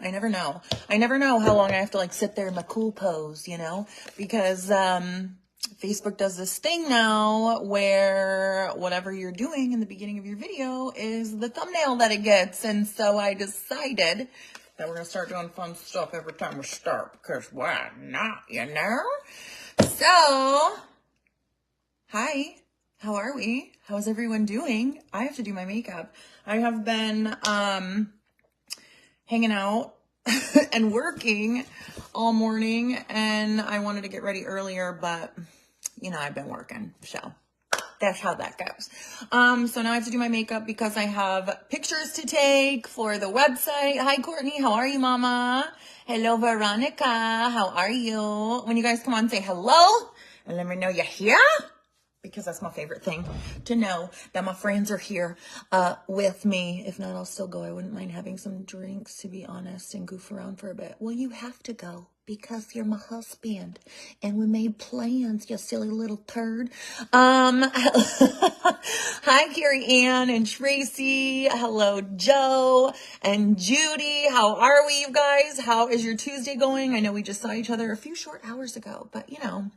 I never know. I never know how long I have to like sit there in my cool pose, you know, because Facebook does this thing now where whatever you're doing in the beginning of your video is the thumbnail that it gets. And so I decided that we're going to start doing fun stuff every time we start, because why not, you know? So, hi, how are we? How's everyone doing? I have to do my makeup. I have been hanging out and working all morning, and I wanted to get ready earlier, but you know, I've been working, so that's how that goes. So now I have to do my makeup because I have pictures to take for the website. Hi, Courtney. How are you, mama? Hello, Veronica. How are you? When you guys come on, say hello and let me know you're here, because that's my favorite thing, to know that my friends are here with me. If not, I'll still go. I wouldn't mind having some drinks, to be honest, and goof around for a bit. Well, you have to go because you're my husband and we made plans, you silly little turd. Hi, Carrie Ann and Tracy. Hello, Joe and Judy. How are we, you guys? How is your Tuesday going? I know we just saw each other a few short hours ago, but you know,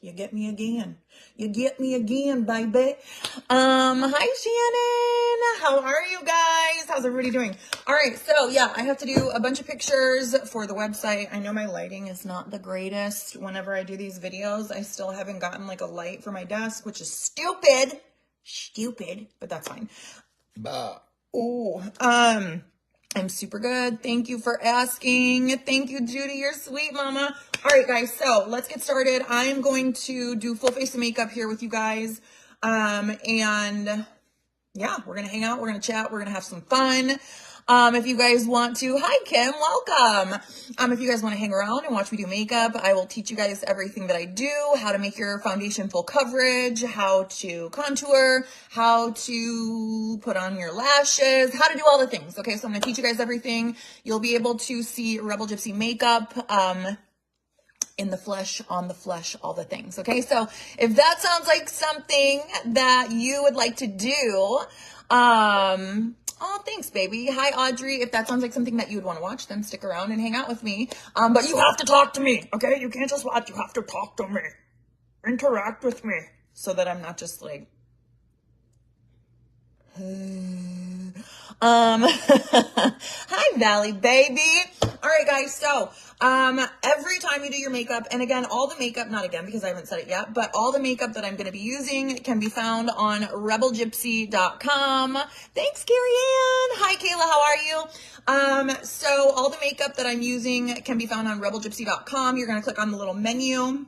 you get me again. You get me again, baby. Hi, Shannon. How are you guys? How's everybody doing? All right, so yeah, I have to do a bunch of pictures for the website. I know my lighting is not the greatest whenever I do these videos. I still haven't gotten like a light for my desk, which is stupid. Stupid, but that's fine. I'm super good. Thank you for asking. Thank you, Judy. You're sweet, mama. All right, guys. So let's get started. I'm going to do full face of makeup here with you guys. And yeah, we're going to hang out. We're going to chat. We're going to have some fun. If you guys want to, hi, Kim, welcome. If you guys want to hang around and watch me do makeup, I will teach you guys everything that I do, how to make your foundation full coverage, how to contour, how to put on your lashes, how to do all the things. Okay, so I'm going to teach you guys everything. You'll be able to see Rebel Gypsy makeup, in the flesh, on the flesh, all the things. Okay, so if that sounds like something that you would like to do, oh, thanks, baby. Hi, Audrey. If that sounds like something that you would want to watch, then stick around and hang out with me. But you have to talk to me, okay? You can't just watch. You have to talk to me. Interact with me so that I'm not just like... Hi, Valley, baby. All right, guys. So, every time you do your makeup, and again, all the makeup, not again because I haven't said it yet, but all the makeup that I'm going to be using can be found on rebelgypsy.com. Thanks, Carrie Ann. Hi, Kayla. How are you? So all the makeup that I'm using can be found on rebelgypsy.com. You're going to click on the little menu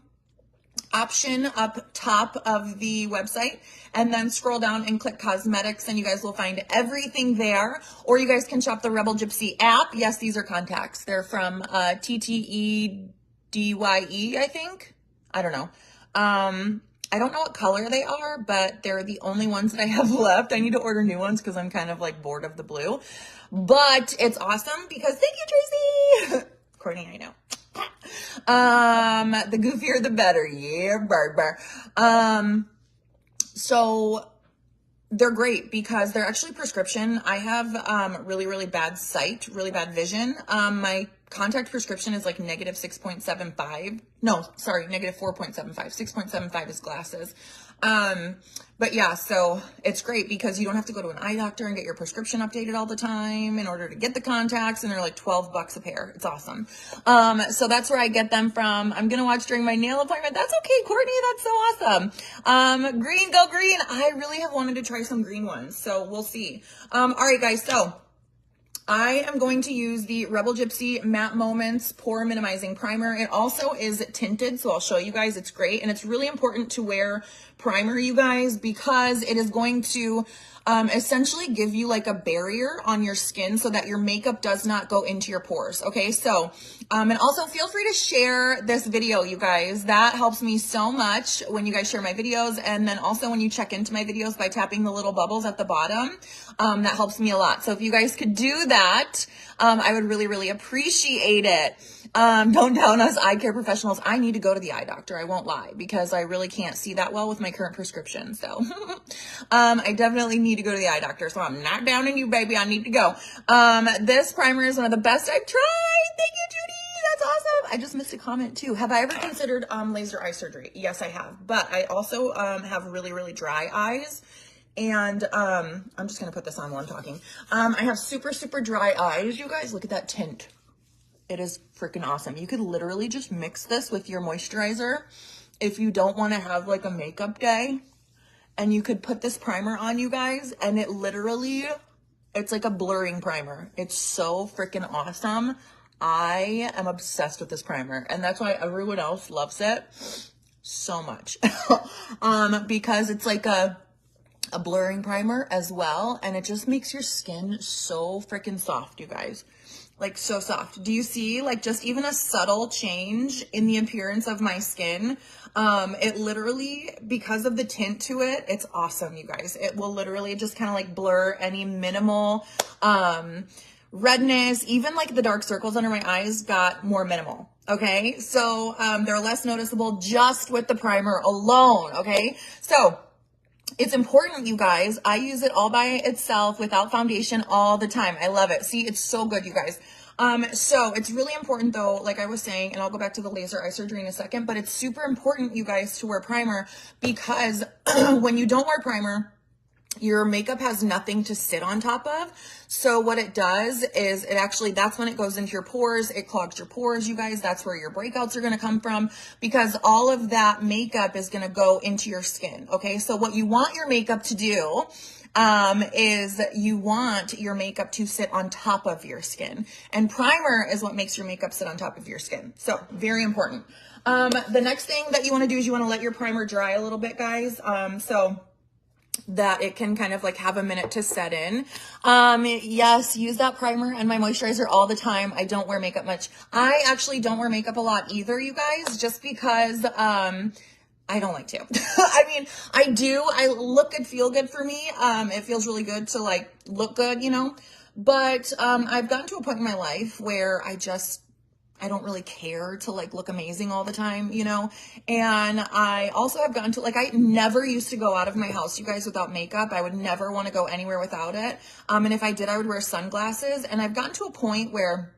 option up top of the website and then scroll down and click cosmetics, and you guys will find everything there. Or you guys can shop the Rebel Gypsy app. Yes, these are contacts. They're from TTEDYE, I think. I don't know. I don't know what color they are, but they're the only ones that I have left. I need to order new ones because I'm kind of like bored of the blue. But it's awesome because, thank you, Tracy. Courtney, I know. The goofier the better. Yeah, barber. So they're great because they're actually prescription. I have really bad sight, really bad vision. My contact prescription is like negative 6.75. No, sorry, negative 4.75. 6.75 is glasses. But yeah, so it's great because you don't have to go to an eye doctor and get your prescription updated all the time in order to get the contacts, and they're like $12 a pair. It's awesome. So that's where I get them from. I'm going to watch during my nail appointment. That's okay, Courtney. That's so awesome. Green, go green. I really have wanted to try some green ones, so we'll see. All right, guys. So I am going to use the Rebel Gypsy Matte Moments Pore Minimizing Primer. It also is tinted, so I'll show you guys. It's great, and it's really important to wear primer, you guys, because it is going to essentially give you like a barrier on your skin so that your makeup does not go into your pores. Okay, so and also feel free to share this video, you guys. That helps me so much when you guys share my videos, and then also when you check into my videos by tapping the little bubbles at the bottom. That helps me a lot. So if you guys could do that, I would really appreciate it. Don't down us eye care professionals. I need to go to the eye doctor. I won't lie, because I really can't see that well with my current prescription. So, I definitely need to go to the eye doctor. So I'm not downing you, baby. I need to go. This primer is one of the best I've tried. Thank you, Judy. That's awesome. I just missed a comment too. Have I ever considered, laser eye surgery? Yes, I have. But I also, have really, really dry eyes. And, I'm just going to put this on while I'm talking. I have super, super dry eyes. You guys, look at that tint. It is freaking awesome. You could literally just mix this with your moisturizer if you don't want to have like a makeup day, and you could put this primer on, you guys, and it literally, it's like a blurring primer. It's so freaking awesome. I am obsessed with this primer, and that's why everyone else loves it so much. Because it's like a blurring primer as well, and it just makes your skin so freaking soft, you guys. Like so soft. Do you see like just even a subtle change in the appearance of my skin? It literally, because of the tint to it, it's awesome, you guys. It will literally just kind of like blur any minimal redness. Even like the dark circles under my eyes got more minimal. Okay, so they're less noticeable just with the primer alone. Okay, so it's important, you guys. I use it all by itself without foundation all the time. I love it. See, it's so good, you guys. So it's really important though, like I was saying, and I'll go back to the laser eye surgery in a second, but it's super important, you guys, to wear primer, because when you don't wear primer, your makeup has nothing to sit on top of. So what it does is it actually, that's when it goes into your pores. It clogs your pores, you guys. That's where your breakouts are going to come from, because all of that makeup is going to go into your skin. Okay. So what you want your makeup to do is you want your makeup to sit on top of your skin, and primer is what makes your makeup sit on top of your skin. So very important. The next thing that you want to do is you want to let your primer dry a little bit, guys. So that it can kind of like have a minute to set in. Yes, use that primer and my moisturizer all the time. I don't wear makeup much. I actually don't wear makeup a lot either, you guys, just because, I don't like to. I mean, I do. I look good, feel good for me. It feels really good to like look good, you know, but, I've gotten to a point in my life where I don't really care to like look amazing all the time, you know? And I also have gotten to like, I never used to go out of my house, you guys, without makeup. I would never want to go anywhere without it. And if I did, I would wear sunglasses. And I've gotten to a point where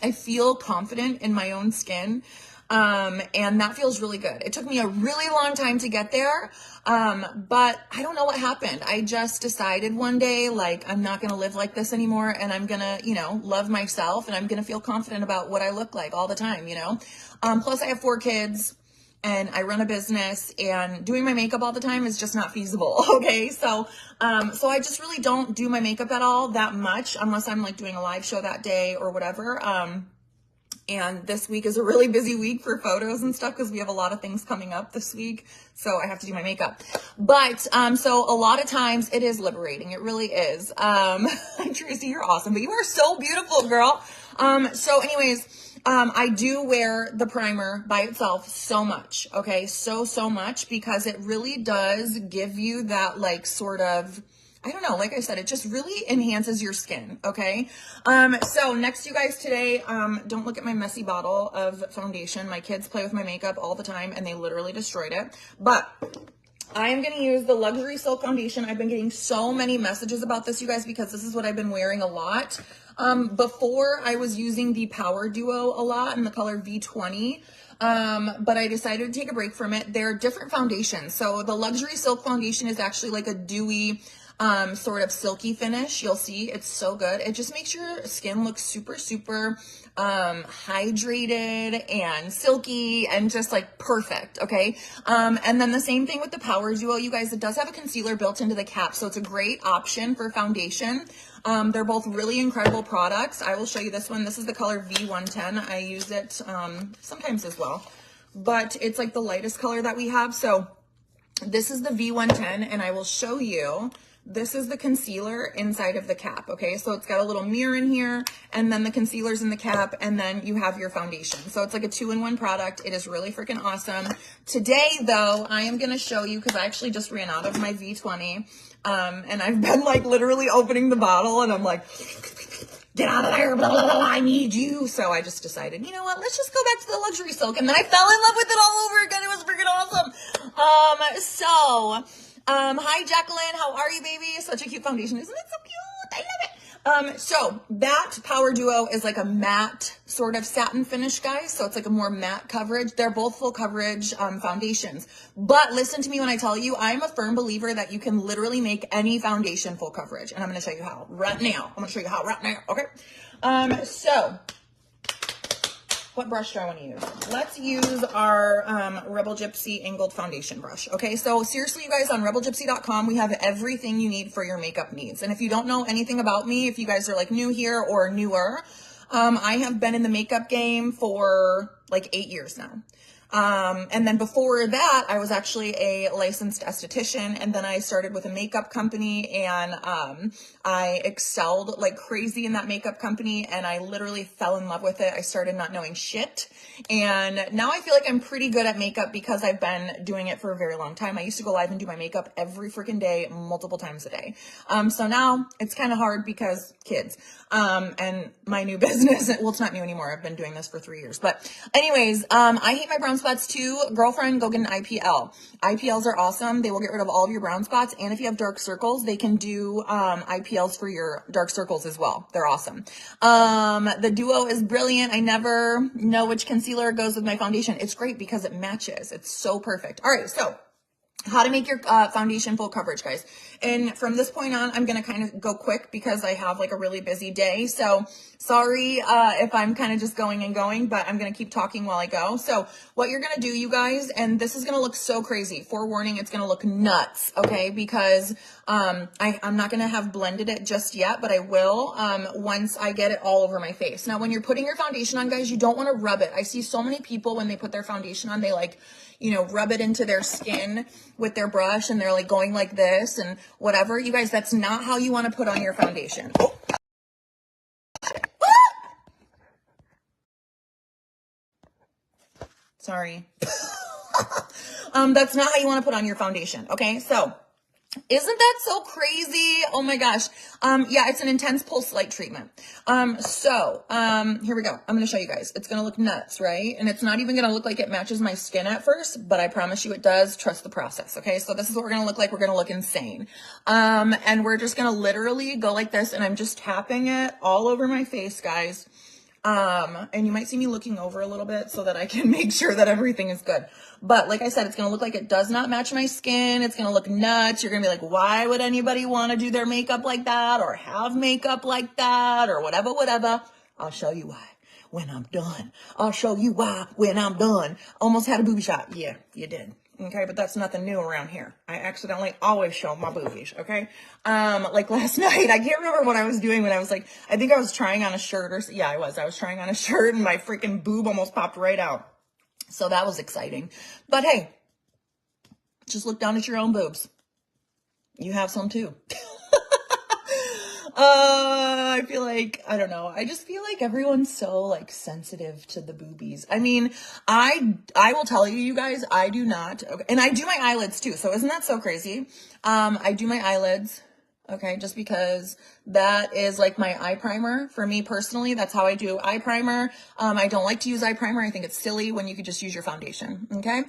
I feel confident in my own skin. And that feels really good. It took me a really long time to get there. But I don't know what happened. I just decided one day, like, I'm not going to live like this anymore. And I'm going to, you know, love myself, and I'm going to feel confident about what I look like all the time, you know? Plus I have 4 kids and I run a business, and doing my makeup all the time is just not feasible. Okay. So I just really don't do my makeup at all that much, unless I'm like doing a live show that day or whatever. And this week is a really busy week for photos and stuff, because we have a lot of things coming up this week. So I have to do my makeup. But, so a lot of times it is liberating. It really is. Tracy, you're awesome, but you are so beautiful, girl. So anyways, I do wear the primer by itself so much. Okay. So much, because it really does give you that like sort of, I don't know, like I said, it just really enhances your skin, okay? So next, you guys, today, don't look at my messy bottle of foundation. My kids play with my makeup all the time, and they literally destroyed it. But I am going to use the Luxury Silk Foundation. I've been getting so many messages about this, you guys, because this is what I've been wearing a lot. Before, I was using the Power Duo a lot in the color V20. But I decided to take a break from it. There are different foundations. So the Luxury Silk Foundation is actually like a dewy, sort of silky finish. You'll see it's so good. It just makes your skin look super, super, hydrated and silky and just like perfect. Okay. And then the same thing with the Power Duo, you guys, it does have a concealer built into the cap. So it's a great option for foundation. They're both really incredible products. I will show you this one. This is the color V110. I use it, sometimes as well, but it's like the lightest color that we have. So this is the V110, and I will show you. This is the concealer inside of the cap, okay? So it's got a little mirror in here, and then the concealer's in the cap, and then you have your foundation. So it's like a 2-in-1 product. It is really freaking awesome. Today, though, I am going to show you, because I actually just ran out of my V20, and I've been like literally opening the bottle, and I'm like, get out of there, blah, blah, blah, I need you. So I just decided, you know what, let's just go back to the luxury silk. And then I fell in love with it all over again. It was freaking awesome. Hi Jacqueline, how are you, baby? Such a cute foundation. Isn't it so cute? I love it. So that Power Duo is like a matte sort of satin finish, guys. So it's like a more matte coverage. They're both full coverage foundations. But listen to me when I tell you, I'm a firm believer that you can literally make any foundation full coverage. And I'm going to show you how right now. Okay. So what brush do I want to use? Let's use our Rebel Gypsy angled foundation brush. Okay, so seriously, you guys, on rebelgypsy.com, we have everything you need for your makeup needs. And if you don't know anything about me, if you guys are like new here or newer, I have been in the makeup game for like 8 years now. And then before that, I was actually a licensed esthetician, and then I started with a makeup company, and I excelled like crazy in that makeup company, and I literally fell in love with it. I started not knowing shit, and now I feel like I'm pretty good at makeup because I've been doing it for a very long time. I used to go live and do my makeup every freaking day, multiple times a day. So now it's kind of hard because kids, and my new business. Well, it's not new anymore. I've been doing this for 3 years, but anyways, I hate my brown spots too. Girlfriend, go get an IPL. IPLs are awesome. They will get rid of all of your brown spots. And if you have dark circles, they can do, IPLs for your dark circles as well. They're awesome. The Duo is brilliant. I never know which concealer goes with my foundation. It's great because it matches. It's so perfect. All right. So how to make your foundation full coverage, guys. And from this point on, I'm going to kind of go quick because I have like a really busy day. So sorry if I'm kind of just going and going, but I'm going to keep talking while I go. So what you're going to do, you guys, and this is going to look so crazy. Forewarning, it's going to look nuts, okay? Because I'm not going to have blended it just yet, but I will once I get it all over my face. Now, when you're putting your foundation on, guys, you don't want to rub it. I see so many people when they put their foundation on, they like, you know, rub it into their skin with their brush, and they're like going like this and whatever. You guys, that's not how you want to put on your foundation. Sorry. That's not how you want to put on your foundation. Okay. So isn't that so crazy? Oh my gosh. Yeah, it's an intense pulse light treatment. Here we go. I'm going to show you guys. It's going to look nuts, right? And it's not even going to look like it matches my skin at first, but I promise you it does. Trust the process. Okay. So this is what we're going to look like. We're going to look insane. And we're just going to literally go like this, and I'm just tapping it all over my face, guys. And you might see me looking over a little bit so that I can make sure that everything is good. But like I said, it's going to look like it does not match my skin. It's going to look nuts. You're going to be like, why would anybody want to do their makeup like that or have makeup like that or whatever. I'll show you why when I'm done. I'll show you why when I'm done. Almost had a booby shot. Yeah, you did. Okay, but that's nothing new around here. I accidentally always show my boobies, okay? Like last night, I can't remember what I was doing when I was like, I think I was trying on a shirt or, yeah, I was trying on a shirt and my freaking boob almost popped right out. So that was exciting. But hey, just look down at your own boobs. You have some too. I feel like, I don't know. I just feel like everyone's so like sensitive to the boobies. I mean, I will tell you, you guys, I do not. Okay, and I do my eyelids too. So isn't that so crazy? I do my eyelids. Okay. Just because that is like my eye primer for me personally. That's how I do eye primer. I don't like to use eye primer. I think it's silly when you could just use your foundation. Okay.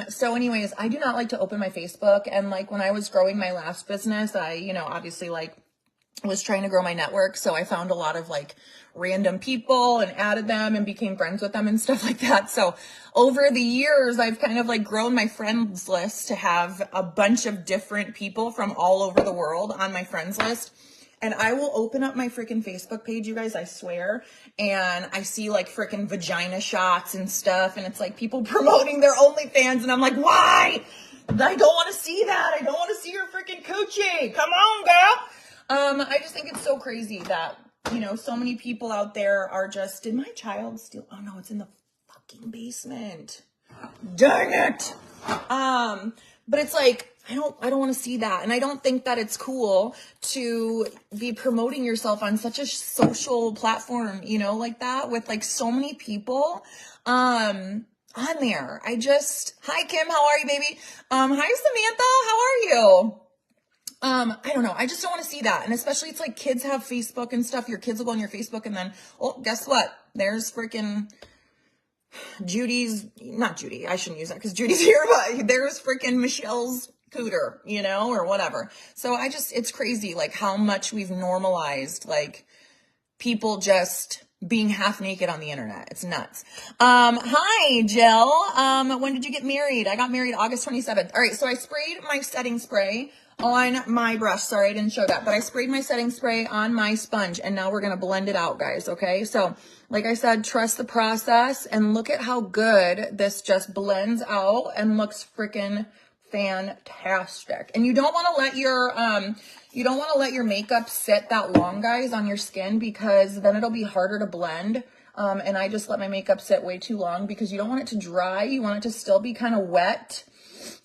So anyways, I do not like to open my Facebook. And like when I was growing my last business, I, you know, obviously like was trying to grow my network. So I found a lot of like random people and added them and became friends with them and stuff like that. So over the years, I've kind of like grown my friends list to have a bunch of different people from all over the world on my friends list. And I will open up my freaking Facebook page, you guys, I swear. And I see like freaking vagina shots and stuff. And it's like people promoting their OnlyFans. And I'm like, why? I don't want to see that. I don't want to see your freaking coochie. Come on, girl. I just think it's so crazy that, you know, so many people out there are just, did my child steal? Oh no, it's in the fucking basement. Dang it. But it's like, I don't want to see that. And I don't think that it's cool to be promoting yourself on such a social platform, you know, like that with like so many people, on there. Hi Kim, how are you, baby? Hi Samantha, how are you? I don't know. I just don't want to see that. And especially it's like kids have Facebook and stuff. Your kids will go on your Facebook and then, oh, guess what? There's freaking not Judy. I shouldn't use that because Judy's here, but there's freaking Michelle's cooter, you know, or whatever. So it's crazy like how much we've normalized like people just being half naked on the internet. It's nuts. Hi, Jill. When did you get married? I got married August 27th. All right. So I sprayed my setting spray on my brush. Sorry, I didn't show that, but I sprayed my setting spray on my sponge and now we're going to blend it out, guys. Okay. So like I said, trust the process and look at how good this just blends out and looks freaking fantastic. And you don't want to let your makeup sit that long, guys, on your skin because then it'll be harder to blend. And I just let my makeup sit way too long because you don't want it to dry. You want it to still be kind of wet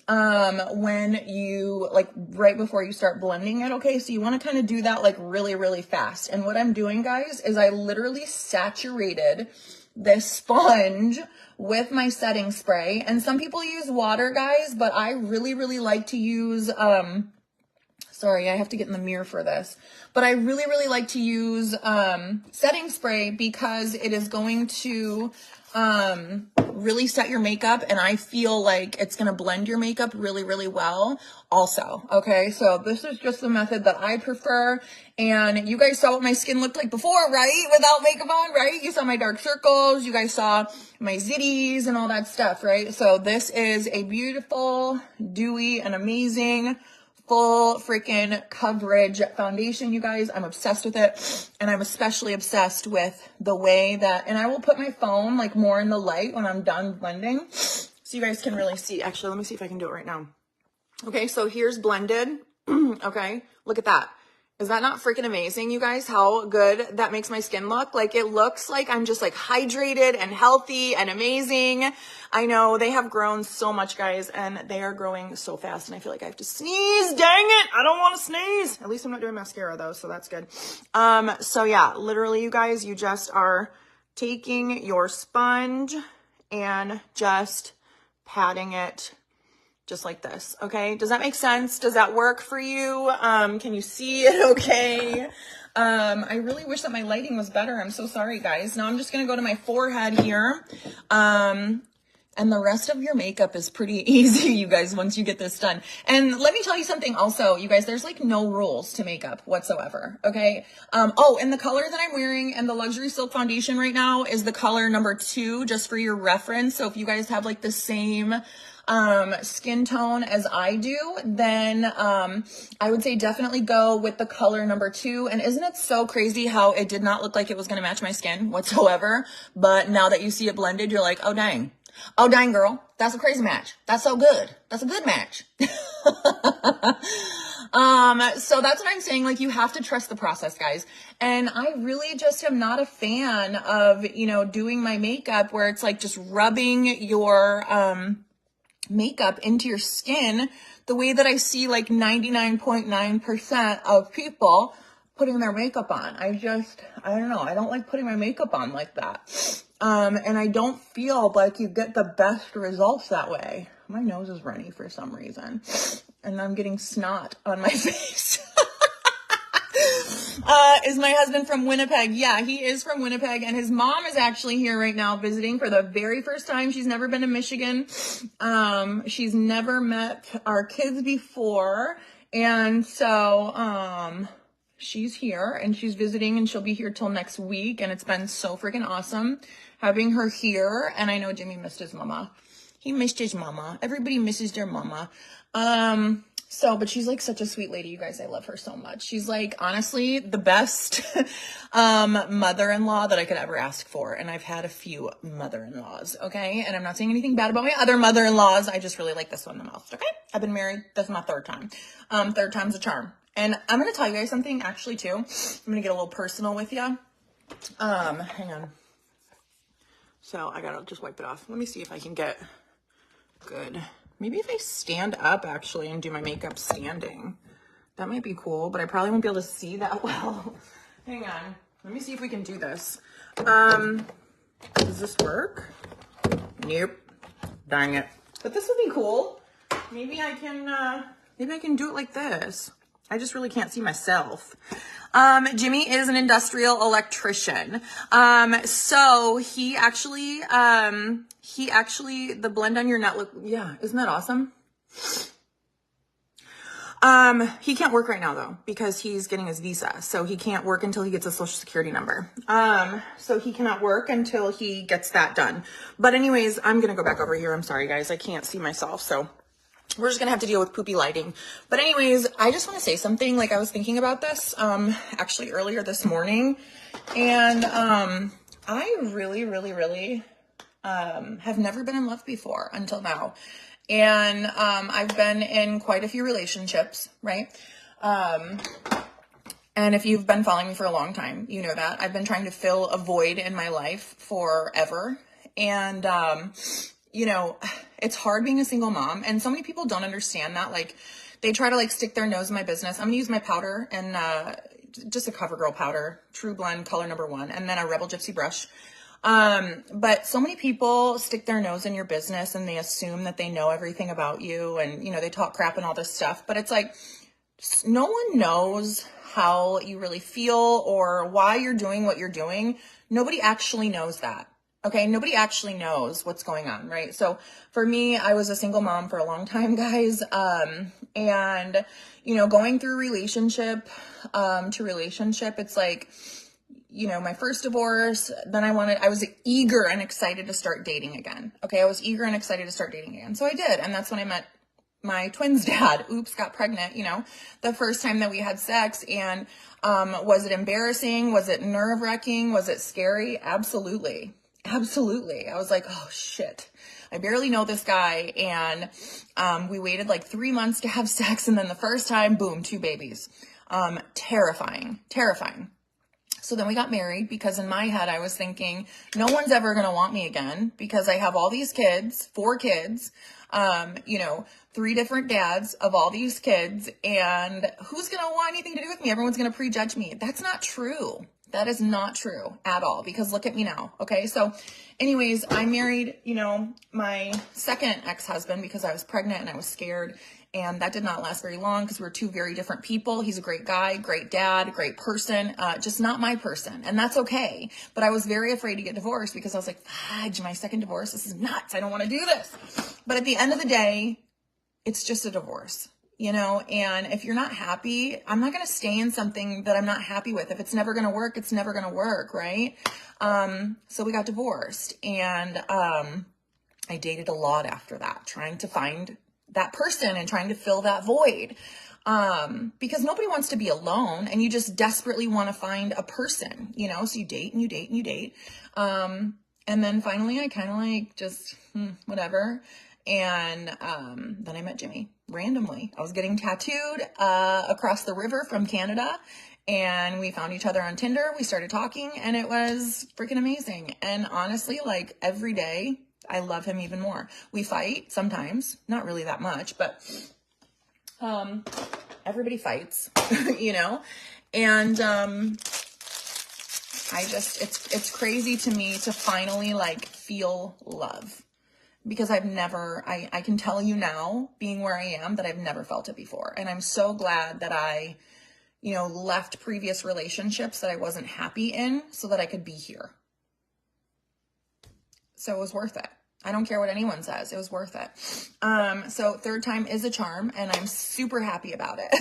when you like right before you start blending it. Okay. So you want to kind of do that like really, really fast. And what I'm doing, guys, is I literally saturated this sponge with my setting spray. And some people use water, guys, but I really, really like to use, sorry, I have to get in the mirror for this, but I really, really like to use, setting spray because it is going to, really set your makeup and I feel like it's going to blend your makeup really, really well also. Okay. So this is just the method that I prefer. And you guys saw what my skin looked like before, right? Without makeup on, right? You saw my dark circles. You guys saw my zitties and all that stuff, right? So this is a beautiful, dewy and amazing full freaking coverage foundation, you guys. I'm obsessed with it. And I'm especially obsessed with the way that, and I will put my phone like more in the light when I'm done blending so you guys can really see. Actually, let me see if I can do it right now. Okay, so here's blended. Okay, look at that. Is that not freaking amazing, you guys? How good that makes my skin look? Like it looks like I'm just like hydrated and healthy and amazing. I know they have grown so much, guys, and they are growing so fast. And I feel like I have to sneeze. Dang it. I don't want to sneeze. At least I'm not doing mascara though. So that's good. So yeah, literally you guys, you just are taking your sponge and just patting it just like this. Okay. Does that make sense? Does that work for you? Can you see it? Okay. I really wish that my lighting was better. I'm so sorry, guys. Now I'm just going to go to my forehead here. And the rest of your makeup is pretty easy, you guys, once you get this done. And let me tell you something also, you guys, there's like no rules to makeup whatsoever. Okay. Oh, and the color that I'm wearing and the Luxury Silk foundation right now is the color number 2, just for your reference. So if you guys have like the same skin tone as I do, then I would say definitely go with the color number 2. And isn't it so crazy how it did not look like it was going to match my skin whatsoever, but now that you see it blended, you're like, oh dang, girl, that's a crazy match. That's so good. That's a good match. So that's what I'm saying. Like, you have to trust the process, guys. And I really just am not a fan of, you know, doing my makeup where it's like just rubbing your, makeup into your skin the way that I see like 99.9% of people putting their makeup on. I don't know. I don't like putting my makeup on like that. And I don't feel like you get the best results that way. My nose is runny for some reason. And I'm getting snot on my face. Is my husband from Winnipeg? Yeah, he is from Winnipeg, and his mom is actually here right now visiting for the very first time. She's never been to Michigan. She's never met our kids before, and so she's here and she's visiting, and she'll be here till next week. And it's been so freaking awesome having her here. And I know Jimmy missed his mama. He missed his mama. Everybody misses their mama. So, but she's like such a sweet lady, you guys. I love her so much. She's like, honestly, the best, mother-in-law that I could ever ask for. And I've had a few mother-in-laws. Okay. And I'm not saying anything bad about my other mother-in-laws. I just really like this one the most. Okay. I've been married. This is my 3rd time. 3rd time's a charm. And I'm going to tell you guys something actually too. I'm going to get a little personal with you. Hang on. So I gotta just wipe it off. Let me see if I can get good. Maybe if I stand up actually and do my makeup standing, that might be cool, but I probably won't be able to see that well. Hang on. Let me see if we can do this. Does this work? Nope. Dang it. But this would be cool. Maybe I can do it like this. I just really can't see myself. Jimmy is an industrial electrician. So he actually, the blend on your nut look, yeah, isn't that awesome? He can't work right now though, because he's getting his visa. So he can't work until he gets a social security number. So he cannot work until he gets that done. But anyways, I'm going to go back over here. I'm sorry guys. I can't see myself. So we're just going to have to deal with poopy lighting. But anyways, I just want to say something. Like I was thinking about this, actually earlier this morning, and, I really, have never been in love before until now. And, I've been in quite a few relationships, right? And if you've been following me for a long time, you know that I've been trying to fill a void in my life forever. And, you know, it's hard being a single mom, and so many people don't understand that. Like they try to like stick their nose in my business. I'm gonna use my powder and, just a CoverGirl powder, True Blend color number 1, and then a Rebel Gypsy brush. But so many people stick their nose in your business and they assume that they know everything about you, and, you know, they talk crap and all this stuff, but it's like, no one knows how you really feel or why you're doing what you're doing. Nobody actually knows that. Okay. Nobody actually knows what's going on. Right. So for me, I was a single mom for a long time, guys. And, you know, going through relationship, to relationship, it's like, you know, my first divorce, then I was eager and excited to start dating again. Okay. I was eager and excited to start dating again. So I did. And that's when I met my twins' dad. Oops, got pregnant, you know, the first time that we had sex. And, was it embarrassing? Was it nerve-wracking? Was it scary? Absolutely. Absolutely. I was like, oh shit, I barely know this guy. And, we waited like 3 months to have sex. And then the first time, boom, 2 babies. Terrifying. So then we got married, because in my head, I was thinking, no one's ever going to want me again, because I have all these kids, 4 kids, you know, 3 different dads of all these kids, and who's going to want anything to do with me? Everyone's going to prejudge me. That's not true. That is not true at all, because look at me now. Okay. So anyways, I married, you know, my second ex-husband because I was pregnant and I was scared. And that did not last very long, because we were 2 very different people. He's a great guy, great dad, great person, just not my person. And that's okay. But I was very afraid to get divorced, because I was like, fudge, my second divorce, this is nuts. I don't want to do this. But at the end of the day, it's just a divorce, you know? And if you're not happy, I'm not going to stay in something that I'm not happy with. If it's never going to work, it's never going to work. Right. So we got divorced, and, I dated a lot after that, trying to find that person and trying to fill that void. Because nobody wants to be alone, and you just desperately want to find a person, you know? So you date and you date and you date. And then finally I kind of like just, whatever. And, then I met Jimmy randomly. I was getting tattooed, across the river from Canada, and we found each other on Tinder. We started talking, and it was freaking amazing. And honestly, like every day, I love him even more. We fight sometimes, not really that much, but, everybody fights, you know? And, it's crazy to me to finally like feel love, because I can tell you now, being where I am, that I've never felt it before. And I'm so glad that I, you know, left previous relationships that I wasn't happy in, so that I could be here. So it was worth it. I don't care what anyone says. It was worth it. So 3rd time is a charm, and I'm super happy about it.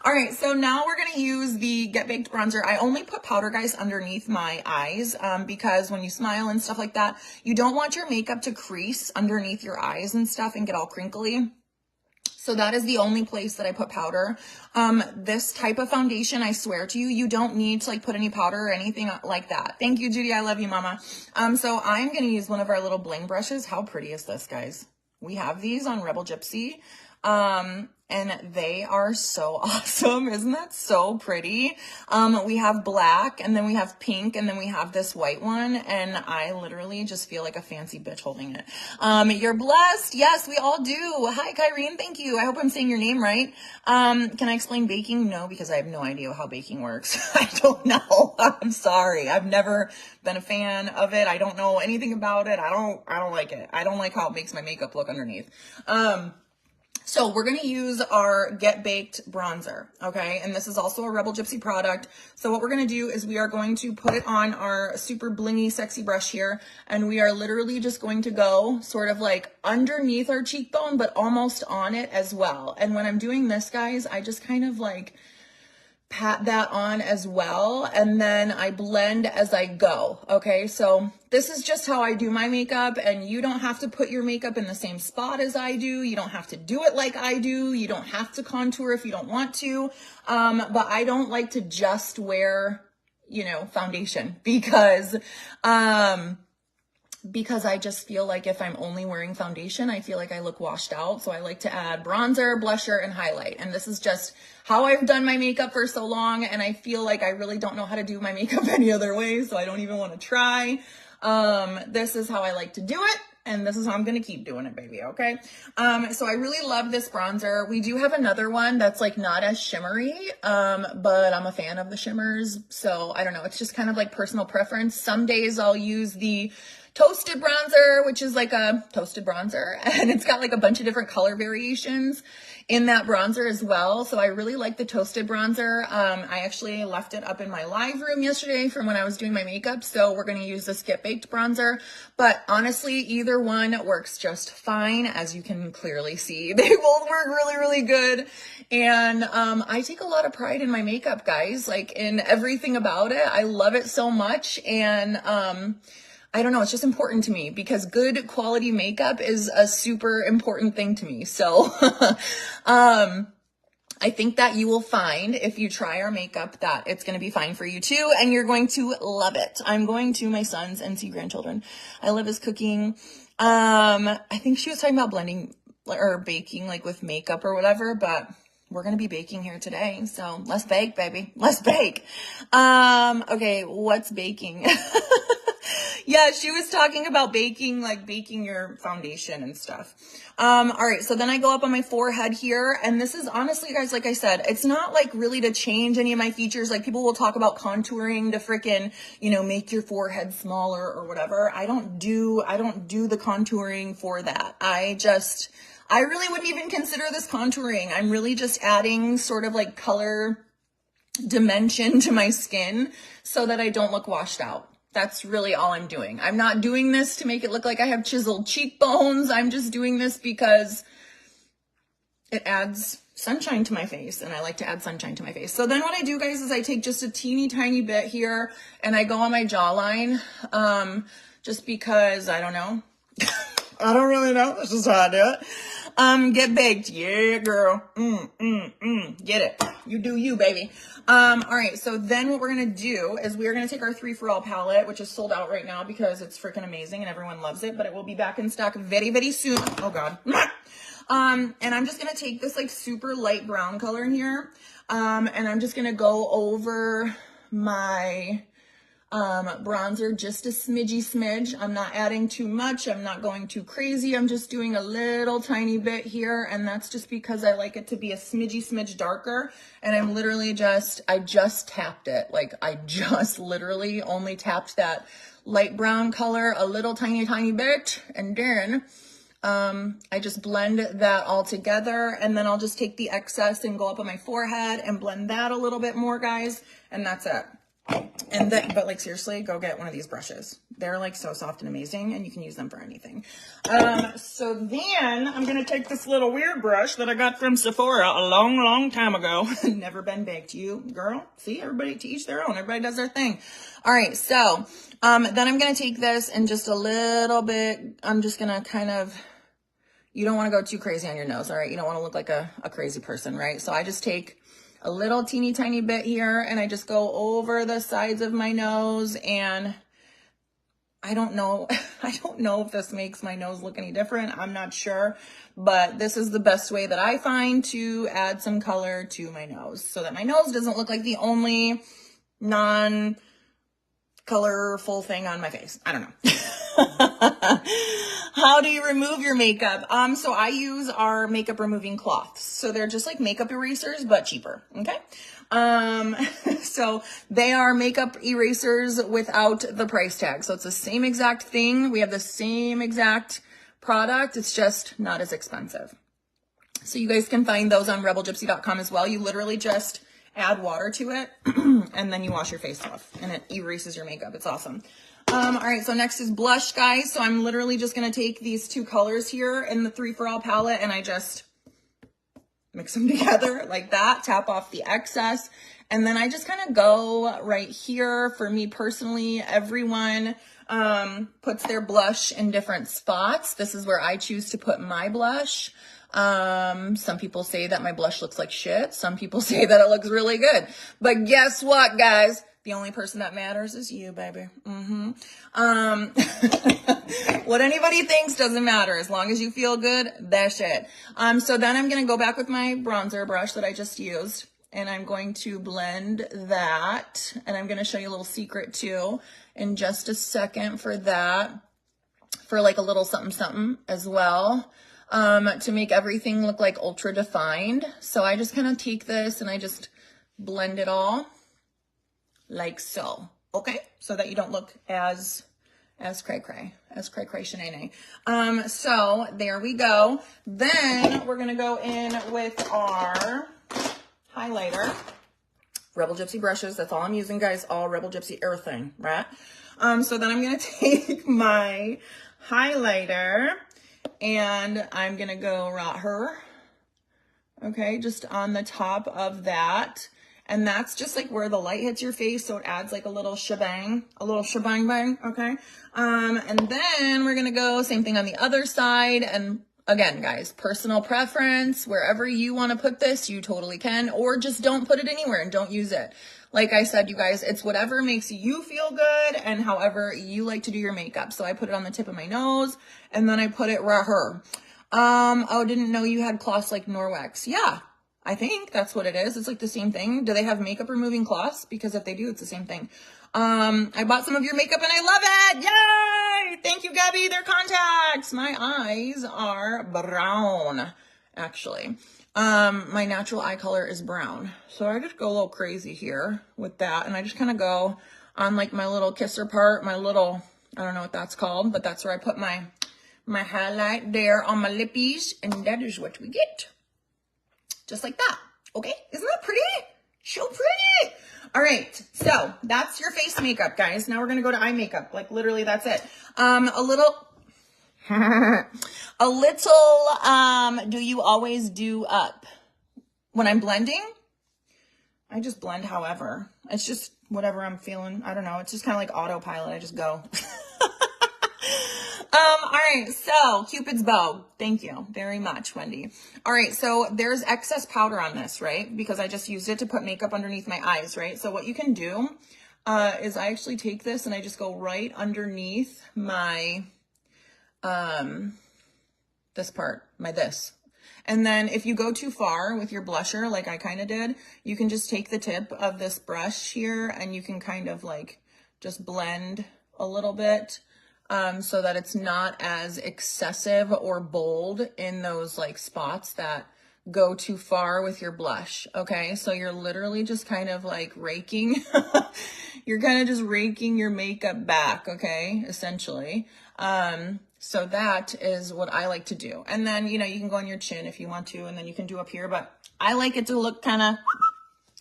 All right. So now we're going to use the Get Baked bronzer. I only put powder, guys, underneath my eyes, because when you smile and stuff like that, you don't want your makeup to crease underneath your eyes and stuff and get all crinkly. So that is the only place that I put powder. This type of foundation, I swear to you, you don't need to like put any powder or anything like that. Thank you, Judy. I love you, mama. So I'm going to use one of our little bling brushes. How pretty is this, guys? We have these on Rebel Gypsy. And they are so awesome. Isn't that so pretty? We have black, and then we have pink, and then we have this white one. And I literally just feel like a fancy bitch holding it. You're blessed. Yes, we all do. Hi, Kyrene. Thank you. I hope I'm saying your name right. Can I explain baking? No, because I have no idea how baking works. I don't know. I'm sorry. I've never been a fan of it. I don't know anything about it. I don't like it. I don't like how it makes my makeup look underneath. So we're going to use our Get Baked bronzer, okay? And this is also a Rebel Gypsy product. So what we're going to do is we are going to put it on our super blingy, sexy brush here. And we are literally just going to go sort of like underneath our cheekbone, but almost on it as well. And when I'm doing this, guys, I just kind of like pat that on as well, and then I blend as I go, okay? So this is just how I do my makeup, and you don't have to put your makeup in the same spot as I do. You don't have to do it like I do. You don't have to contour if you don't want to, but I don't like to just wear, you know, foundation because I just feel like if I'm only wearing foundation, I feel like I look washed out. So I like to add bronzer, blusher, and highlight. And this is just how I've done my makeup for so long. And I feel like I really don't know how to do my makeup any other way. So I don't even want to try. This is how I like to do it. And this is how I'm going to keep doing it, baby. Okay. So I really love this bronzer. We do have another one that's like not as shimmery, but I'm a fan of the shimmers. So I don't know. It's just kind of like personal preference. Some days I'll use the toasted bronzer, which is like a toasted bronzer, and it's got like a bunch of different color variations in that bronzer as well. So I really like the toasted bronzer. I actually left it up in my live room yesterday from when I was doing my makeup. So we're going to use this Get Baked bronzer, but honestly, either one works just fine. As you can clearly see, they both work really, really good. And, I take a lot of pride in my makeup, guys, like in everything about it. I love it so much. And, I don't know, it's just important to me because good quality makeup is a super important thing to me. So, I think that you will find if you try our makeup that it's going to be fine for you too. And you're going to love it. I'm going to my son's NC grandchildren. I love his cooking. I think she was talking about blending or baking like with makeup or whatever, but we're going to be baking here today. So let's bake, baby. Let's bake. Okay. What's baking? Yeah, she was talking about baking, like baking your foundation and stuff. All right, so then I go up on my forehead here, and this is honestly, guys, like I said, it's not like really to change any of my features. Like people will talk about contouring to frickin', you know, make your forehead smaller or whatever. I don't do the contouring for that. I really wouldn't even consider this contouring. I'm really just adding sort of like color dimension to my skin so that I don't look washed out. That's really all I'm doing. I'm not doing this to make it look like I have chiseled cheekbones. I'm just doing this because it adds sunshine to my face, and I like to add sunshine to my face. So then what I do, guys, is I take just a teeny tiny bit here and I go on my jawline, just because I don't know. I don't really know. That's just how I do it. Get baked. Yeah, girl. Get it. You do you, baby. All right. So then what we're going to do is we are going to take our 3 for All palette, which is sold out right now because it's freaking amazing and everyone loves it, but it will be back in stock very, very soon. Oh God. And I'm just going to take this like super light brown color in here. And I'm just going to go over my bronzer just a smidge. I'm not adding too much. I'm not going too crazy. I'm just doing a little tiny bit here. And that's just because I like it to be a smidge darker. And I'm literally I just tapped it. Like I just literally only tapped that light brown color a little tiny bit. And then, I just blend that all together, and then I'll just take the excess and go up on my forehead and blend that a little bit more, guys. And that's it. And then, but like seriously, go get one of these brushes. They're like so soft and amazing, and you can use them for anything. So then I'm going to take this little weird brush that I got from Sephora a long time ago. Never been baked. You girl. See, everybody to each their own. Everybody does their thing. All right. So, then I'm going to take this and just a little bit, I'm just going to kind of, you don't want to go too crazy on your nose. All right. You don't want to look like a crazy person, right? So I just take a little teeny tiny bit here and I just go over the sides of my nose, and I don't know if this makes my nose look any different. I'm not sure, but this is the best way that I find to add some color to my nose so that my nose doesn't look like the only non-colorful thing on my face. I don't know. How do you remove your makeup? So I use our makeup removing cloths. So they're just like makeup erasers, but cheaper. Okay. So they are makeup erasers without the price tag. So it's the same exact thing. We have the same exact product. It's just not as expensive. So you guys can find those on rebelgypsy.com as well. You literally just add water to it and then you wash your face off and it erases your makeup. It's awesome. All right, so next is blush, guys. So I'm literally just going to take these two colors here in the 3 for All palette and I just mix them together like that, tap off the excess. And then I just kind of go right here. For me personally, everyone puts their blush in different spots. This is where I choose to put my blush. Some people say that my blush looks like shit. Some people say that it looks really good. But guess what, guys? The only person that matters is you, baby. What anybody thinks doesn't matter. As long as you feel good, that's it. So then I'm going to go back with my bronzer brush that I just used. And I'm going to blend that. And I'm going to show you a little secret too in just a second for that. For like a little something something as well. To make everything look like ultra defined. So I just kind of take this and I just blend it all like so. Okay? So that you don't look as cray-cray, shenanay. So there we go. Then we're going to go in with our highlighter. Rebel Gypsy brushes. That's all I'm using, guys. All Rebel Gypsy everything, right? So then I'm going to take my highlighter and I'm going to go right here. Okay, just on the top of that. And that's just like where the light hits your face. So it adds like a little shebang bang. Okay. And then we're going to go same thing on the other side. And again, guys, personal preference, wherever you want to put this, you totally can, or just don't put it anywhere and don't use it. Like I said, you guys, it's whatever makes you feel good and however you like to do your makeup. So I put it on the tip of my nose and then I put it right here. Oh, didn't know you had cloths like Norwex. Yeah. I think that's what it is. It's like the same thing. Do they have makeup removing cloths? Because if they do, it's the same thing. I bought some of your makeup and I love it. Yay! Thank you, Gabby. They're contacts. My eyes are brown, actually. My natural eye color is brown. So I just go a little crazy here with that. And I just kind of go on like my little kisser part, my little, I don't know what that's called, but that's where I put my highlight there on my lippies. And that is what we get. Just like that. Okay. Isn't that pretty? So pretty. All right. So that's your face makeup, guys. Now we're going to go to eye makeup. Like literally that's it. A little, do you always do up when I'm blending? I just blend however. It's just whatever I'm feeling. I don't know. It's just kind of like autopilot. I just go. All right, so Cupid's bow. Thank you very much, Wendy. All right, so there's excess powder on this, right? Because I just used it to put makeup underneath my eyes, right? So what you can do is I actually take this and I just go right underneath my, this part, this. And then if you go too far with your blusher, like I kind of did, you can just take the tip of this brush here and you can kind of like just blend a little bit. So that it's not as excessive or bold in those like spots that go too far with your blush. Okay. So you're literally just kind of like raking, you're kind of just raking your makeup back. Okay. Essentially. So that is what I like to do. And then, you know, you can go on your chin if you want to, and then you can do up here, but I like it to look kind of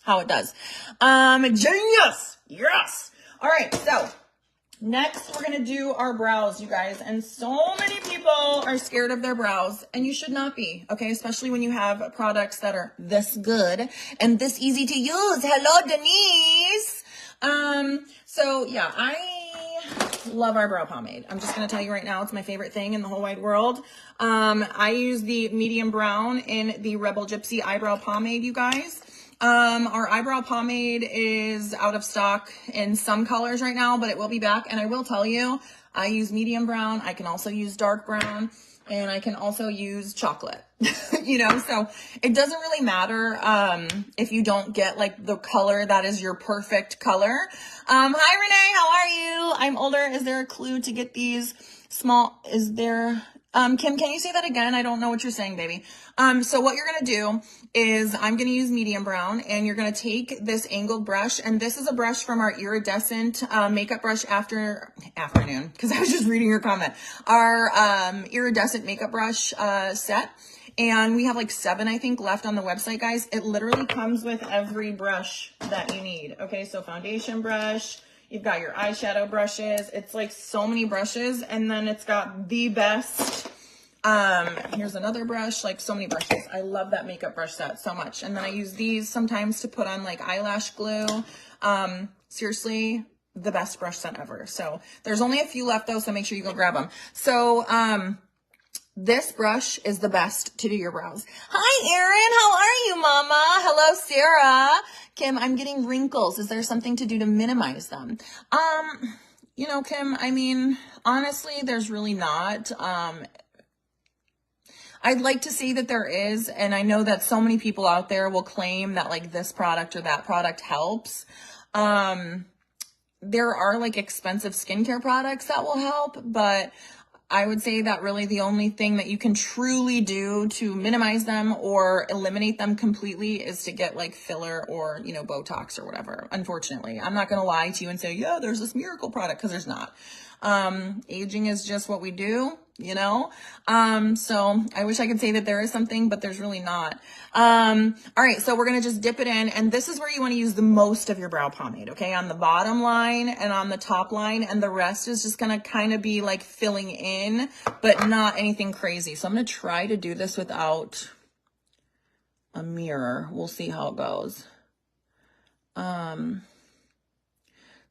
how it does. Genius. Yes. All right. So next, we're going to do our brows, you guys. And so many people are scared of their brows, and you should not be, okay? Especially when you have products that are this good and this easy to use. Hello, Denise. So yeah, I love our brow pomade. I'm just going to tell you right now, it's my favorite thing in the whole wide world. I use the medium brown in the Rebel Gypsy eyebrow pomade, you guys. Our eyebrow pomade is out of stock in some colors right now, but it will be back. And I will tell you, I use medium brown. I can also use dark brown, and I can also use chocolate, you know, so it doesn't really matter, if you don't get like the color that is your perfect color. Hi, Renee. How are you? I'm older. Is there a clue to get these small? Is there, Kim, can you say that again? I don't know what you're saying, baby. So what you're going to do is I'm going to use medium brown, and you're going to take this angled brush, and this is a brush from our iridescent makeup brush afternoon, because I was just reading your comment. Our iridescent makeup brush set. And we have like 7, I think, left on the website, guys. It literally comes with every brush that you need. Okay, so foundation brush, you've got your eyeshadow brushes. It's like so many brushes, and then it's got the best, here's another brush, like so many brushes. I love that makeup brush set so much. And then I use these sometimes to put on like eyelash glue. Seriously, the best brush set ever. So there's only a few left though, so make sure you go grab them. So, this brush is the best to do your brows. Hi, Erin. How are you, Mama? Hello, Sarah. Kim, I'm getting wrinkles. Is there something to do to minimize them? You know, Kim, I mean, honestly, there's really not. I'd like to say that there is, and I know that so many people out there will claim that like this product or that product helps. There are like expensive skincare products that will help, but I would say that really the only thing that you can truly do to minimize them or eliminate them completely is to get like filler or, you know, Botox or whatever. Unfortunately, I'm not going to lie to you and say, yeah, there's this miracle product, because there's not. Aging is just what we do, you know? So I wish I could say that there is something, but there's really not. All right. So we're going to just dip it in, and this is where you want to use the most of your brow pomade. Okay. On the bottom line and on the top line, and the rest is just going to kind of be like filling in, but not anything crazy. So I'm going to try to do this without a mirror. We'll see how it goes.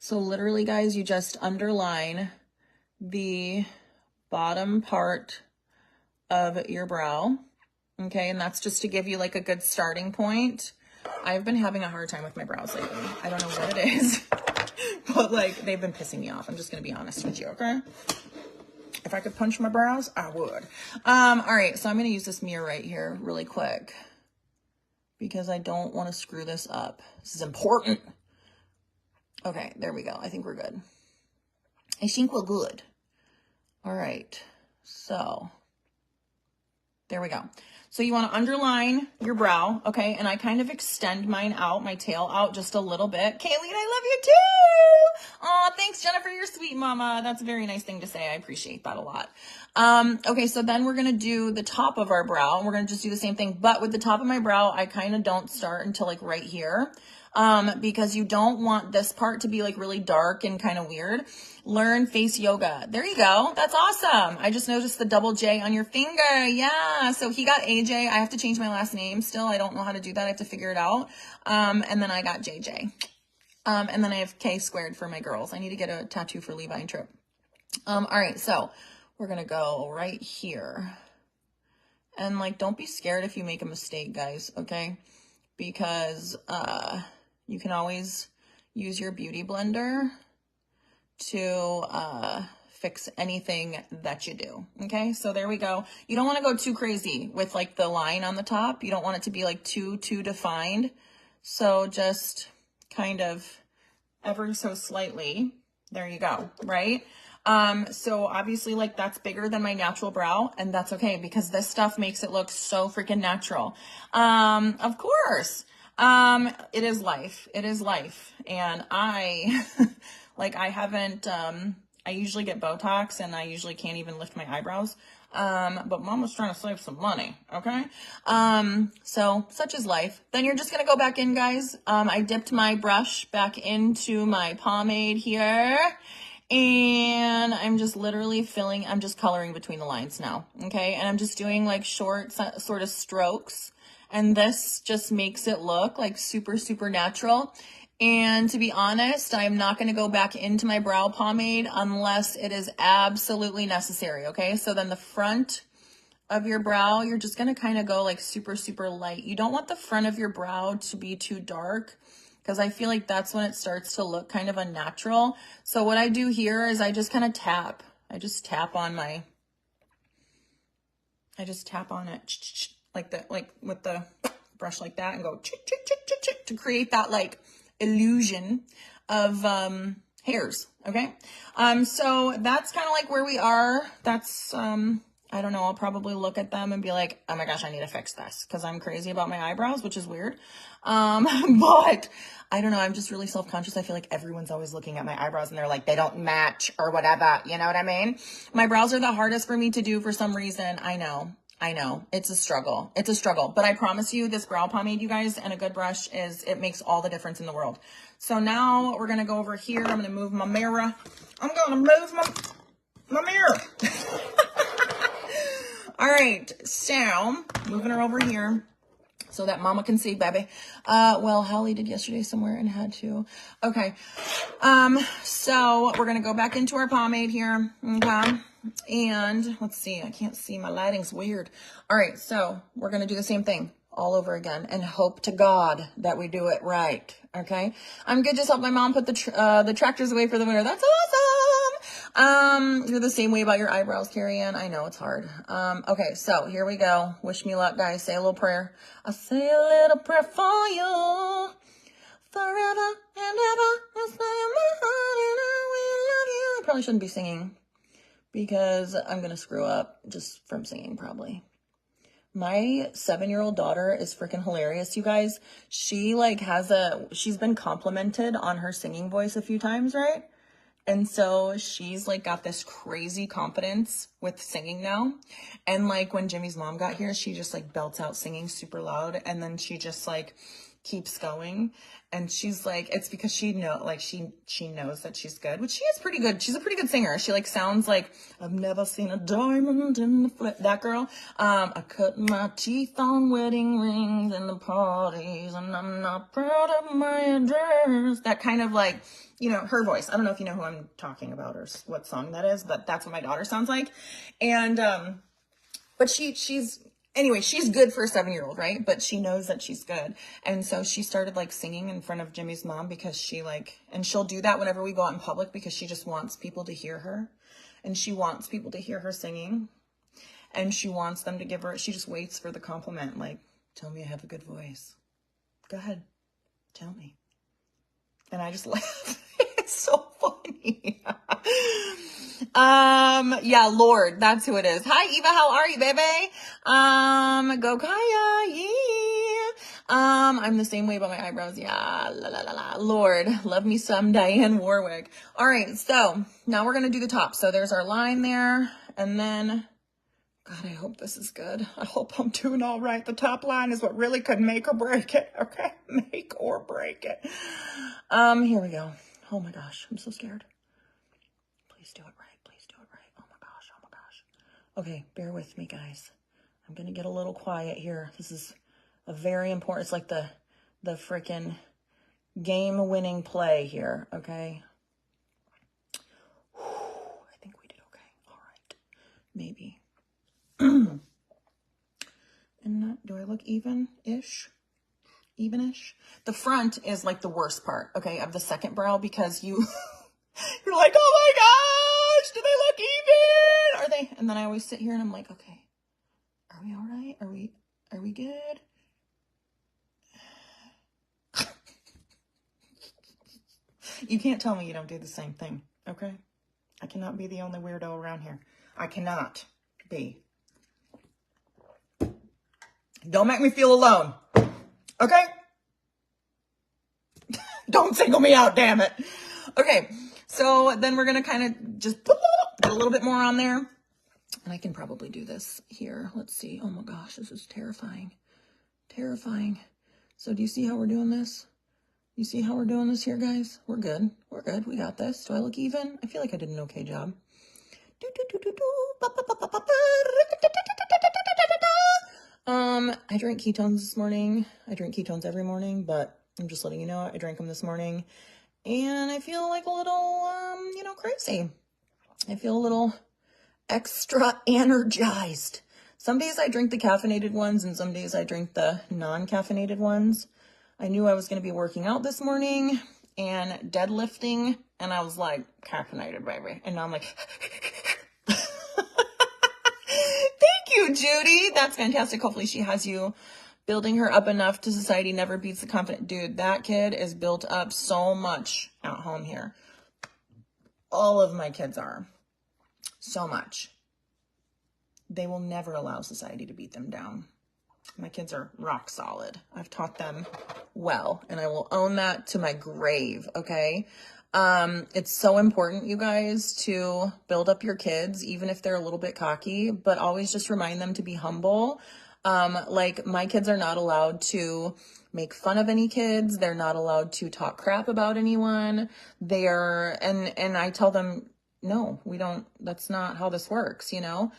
So literally, guys, you just underline the bottom part of your brow. Okay, and that's just to give you like a good starting point. I've been having a hard time with my brows lately. I don't know what it is, but like they've been pissing me off. I'm just gonna be honest with you, okay? If I could punch my brows, I would. All right, so I'm gonna use this mirror right here really quick because I don't want to screw this up. This is important. Okay, there we go. I think we're good. I think we're good. All right, so there we go. So you want to underline your brow, okay? And I kind of extend mine out, my tail out just a little bit. Kayleen, I love you too. Oh, thanks, Jennifer. You're sweet, Mama. That's a very nice thing to say. I appreciate that a lot. Okay, so then we're going to do the top of our brow. We're going to just do the same thing, but with the top of my brow, I kind of don't start until like right here. Because you don't want this part to be like really dark and kind of weird. Learn face yoga. There you go. That's awesome. I just noticed the double J on your finger. Yeah. So he got AJ. I have to change my last name still. I don't know how to do that. I have to figure it out. And then I got JJ. And then I have K squared for my girls. I need to get a tattoo for Levi and Trip. All right. So we're going to go right here. And like, don't be scared if you make a mistake, guys. Okay. Because, you can always use your beauty blender to fix anything that you do. Okay, so there we go. You don't want to go too crazy with like the line on the top. You don't want it to be like too defined. So just kind of ever so slightly. There you go, right? So obviously like that's bigger than my natural brow, and that's okay because this stuff makes it look so freaking natural. Of course. It is life. It is life. And I, like, I haven't, I usually get Botox and I usually can't even lift my eyebrows. But Mama's trying to save some money. Okay. So such is life. Then you're just going to go back in, guys. I dipped my brush back into my pomade here. And I'm just literally filling, I'm just coloring between the lines now. Okay. And I'm just doing like short sort of strokes. And this just makes it look like super natural. And to be honest, I'm not going to go back into my brow pomade unless it is absolutely necessary. Okay. So then the front of your brow, you're just going to kind of go like super light. You don't want the front of your brow to be too dark, because I feel like that's when it starts to look kind of unnatural. So what I do here is I just kind of tap. I just tap on it like that, like with the brush like that, and go to create that like illusion of hairs. Okay. So that's kind of like where we are. That's I don't know, I'll probably look at them and be like, oh my gosh, I need to fix this because I'm crazy about my eyebrows, which is weird. But I don't know, I'm just really self-conscious. I feel like everyone's always looking at my eyebrows and they're like, they don't match or whatever. You know what I mean? My brows are the hardest for me to do for some reason. I know. I know it's a struggle. It's a struggle, but I promise you this brow pomade, you guys, and a good brush it makes all the difference in the world. So now we're going to go over here. I'm going to move my mirror. I'm going to move my mirror. All right. So moving her over here so that mama can see, baby. Well, Holly did yesterday somewhere and had to. Okay. So we're going to go back into our pomade here. Okay. And let's see, I can't see, my lighting's weird. All right, so we're going to do the same thing all over again and hope to God that we do it right. Okay. I'm good. Just help my mom put the tractors away for the winter. That's awesome. You're the same way about your eyebrows, Carrie Ann. I know it's hard. Okay. So here we go. Wish me luck, guys. Say a little prayer. I'll say a little prayer for you. Forever and ever. I'll say my heart and I will love you. I probably shouldn't be singing, because I'm going to screw up just from singing probably. My 7-year-old daughter is freaking hilarious, you guys. She like she's been complimented on her singing voice a few times, right? And so she's like got this crazy confidence with singing now. And like when Jimmy's mom got here, she just like belts out singing super loud. And then she just like keeps going. And she's like, it's because she knows that she's good, which she is pretty good. She's a pretty good singer. She like sounds like, I've never seen a diamond in the flip. That girl. I cut my teeth on wedding rings and the parties, and I'm not proud of my address. That kind of like, you know, her voice. I don't know if you know who I'm talking about or what song that is, but that's what my daughter sounds like. And, but anyway, she's good for a 7-year-old, right? But she knows that she's good. And so she started like singing in front of Jimmy's mom because and she'll do that whenever we go out in public because she just wants people to hear her. And she wants people to hear her singing. And she wants them to she just waits for the compliment. Like, tell me I have a good voice. Go ahead. Tell me. And I just laugh. It's so funny. Yeah, Lord, that's who it is. Hi, Eva, how are you, baby? Go Kaya, yeah. I'm the same way about my eyebrows. Yeah, la, la, la, la. Lord, love me some Diane Warwick. All right, so now we're going to do the top. So there's our line there, and then, God, I hope this is good. I hope I'm doing all right. The top line is what really could make or break it, okay? Make or break it. Here we go. Oh my gosh, I'm so scared. Please do it right. Please do it right. Oh my gosh. Oh my gosh. Okay, bear with me, guys. I'm going to get a little quiet here. This is a very important, it's like the freaking game-winning play here, okay? Whew, I think we did okay. All right. Maybe. And do I look even-ish? Even-ish? The front is like the worst part, okay, of the second brow because you're like, oh my gosh, do they look even? Are they? And then I always sit here and I'm like, okay, are we all right? Are we good? You can't tell me you don't do the same thing, okay? I cannot be the only weirdo around here. I cannot be. Don't make me feel alone, okay? Don't single me out, damn it. Okay, so then we're going to kind of just put a little bit more on there. And I can probably do this here. Let's see. Oh my gosh, this is terrifying. Terrifying. So do you see how we're doing this? You see how we're doing this here, guys? We're good. We're good. We got this. Do I look even? I feel like I did an okay job. I drank ketones this morning. I drink ketones every morning, but I'm just letting you know, I drank them this morning. And I feel like a little, crazy. I feel a little extra energized. Some days I drink the caffeinated ones, and some days I drink the non-caffeinated ones. I knew I was going to be working out this morning and deadlifting, and I was like, caffeinated, baby. And now I'm like, thank you, Judy. That's fantastic. Hopefully she has you building her up enough to society never beats the confident. Dude, that kid is built up so much at home here. All of my kids are. So much. They will never allow society to beat them down. My kids are rock solid. I've taught them well, and I will own that to my grave, okay? It's so important, you guys, to build up your kids, even if they're a little bit cocky, but always just remind them to be humble. Like, my kids are not allowed to make fun of any kids. They're not allowed to talk crap about anyone. And I tell them, no, we don't, that's not how this works, you know?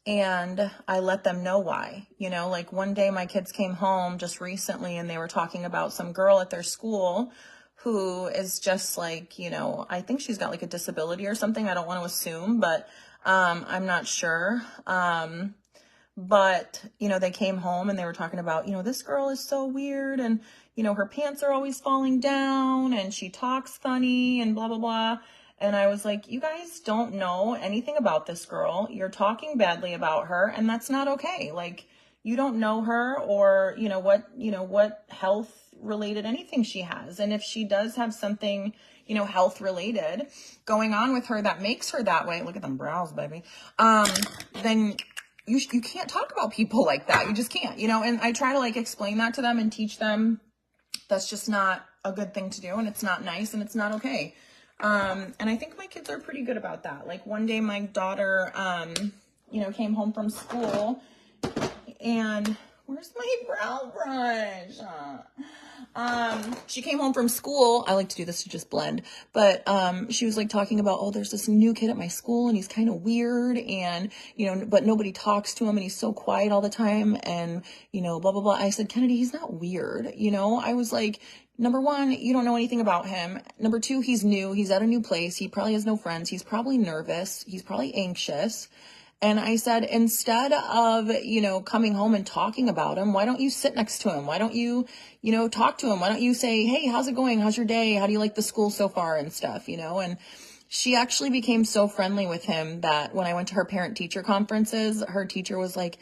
And I let them know why, you know, like one day my kids came home just recently and they were talking about some girl at their school who is just like, you know, I think she's got like a disability or something. I don't want to assume, but I'm not sure. But, you know, they came home and they were talking about, you know, this girl is so weird and, you know, her pants are always falling down and she talks funny and blah, blah, blah. And I was like, you guys don't know anything about this girl. You're talking badly about her, and that's not okay. Like, you don't know her or, you know, what health related anything she has. And if she does have something, you know, health related going on with her that makes her that way, look at them brows, baby. Then you can't talk about people like that. You just can't, you know, and I try to like explain that to them and teach them that's just not a good thing to do, and it's not nice, and it's not okay. And I think my kids are pretty good about that. Like one day my daughter, you know, came home from school and where's my brow brush? She came home from school. I like to do this to just blend, but, she was like talking about, oh, there's this new kid at my school and he's kind of weird and, you know, but nobody talks to him and he's so quiet all the time and, you know, blah, blah, blah. I said, Kennedy, he's not weird. You know, I was like, number one, you don't know anything about him. Number two, he's new. He's at a new place. He probably has no friends. He's probably nervous. He's probably anxious. And I said, instead of, you know, coming home and talking about him, why don't you sit next to him? Why don't you, you know, talk to him? Why don't you say, hey, how's it going? How's your day? How do you like the school so far and stuff, you know? And she actually became so friendly with him that when I went to her parent-teacher conferences, her teacher was like,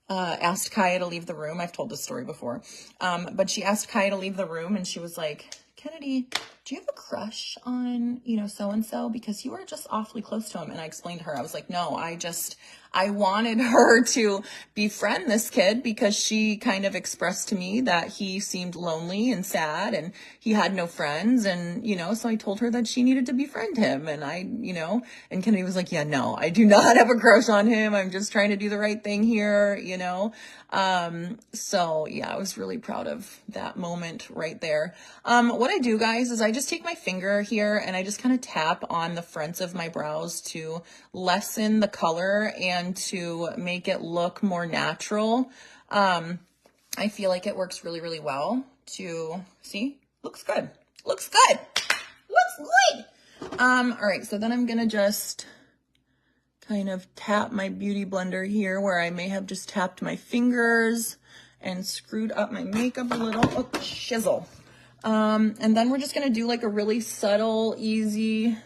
asked Kaya to leave the room. I've told this story before. But she asked Kaya to leave the room and she was like, Kennedy, do you have a crush on, you know, so-and-so? Because you were just awfully close to him. And I explained to her, I was like, no, I wanted her to befriend this kid because she kind of expressed to me that he seemed lonely and sad and he had no friends. And, you know, so I told her that she needed to befriend him. And I, you know, and Kennedy was like, yeah, no, I do not have a crush on him. I'm just trying to do the right thing here, you know? So yeah, I was really proud of that moment right there. What I do, guys, is I just take my finger here and I just kind of tap on the fronts of my brows to lessen the color and to make it look more natural. I feel like it works really, really well to see. Looks good. Looks good. Looks good. All right. So then I'm going to just kind of tap my beauty blender here where I may have just tapped my fingers and screwed up my makeup a little. Oh, shizzle. And then we're just going to do like a really subtle, easy,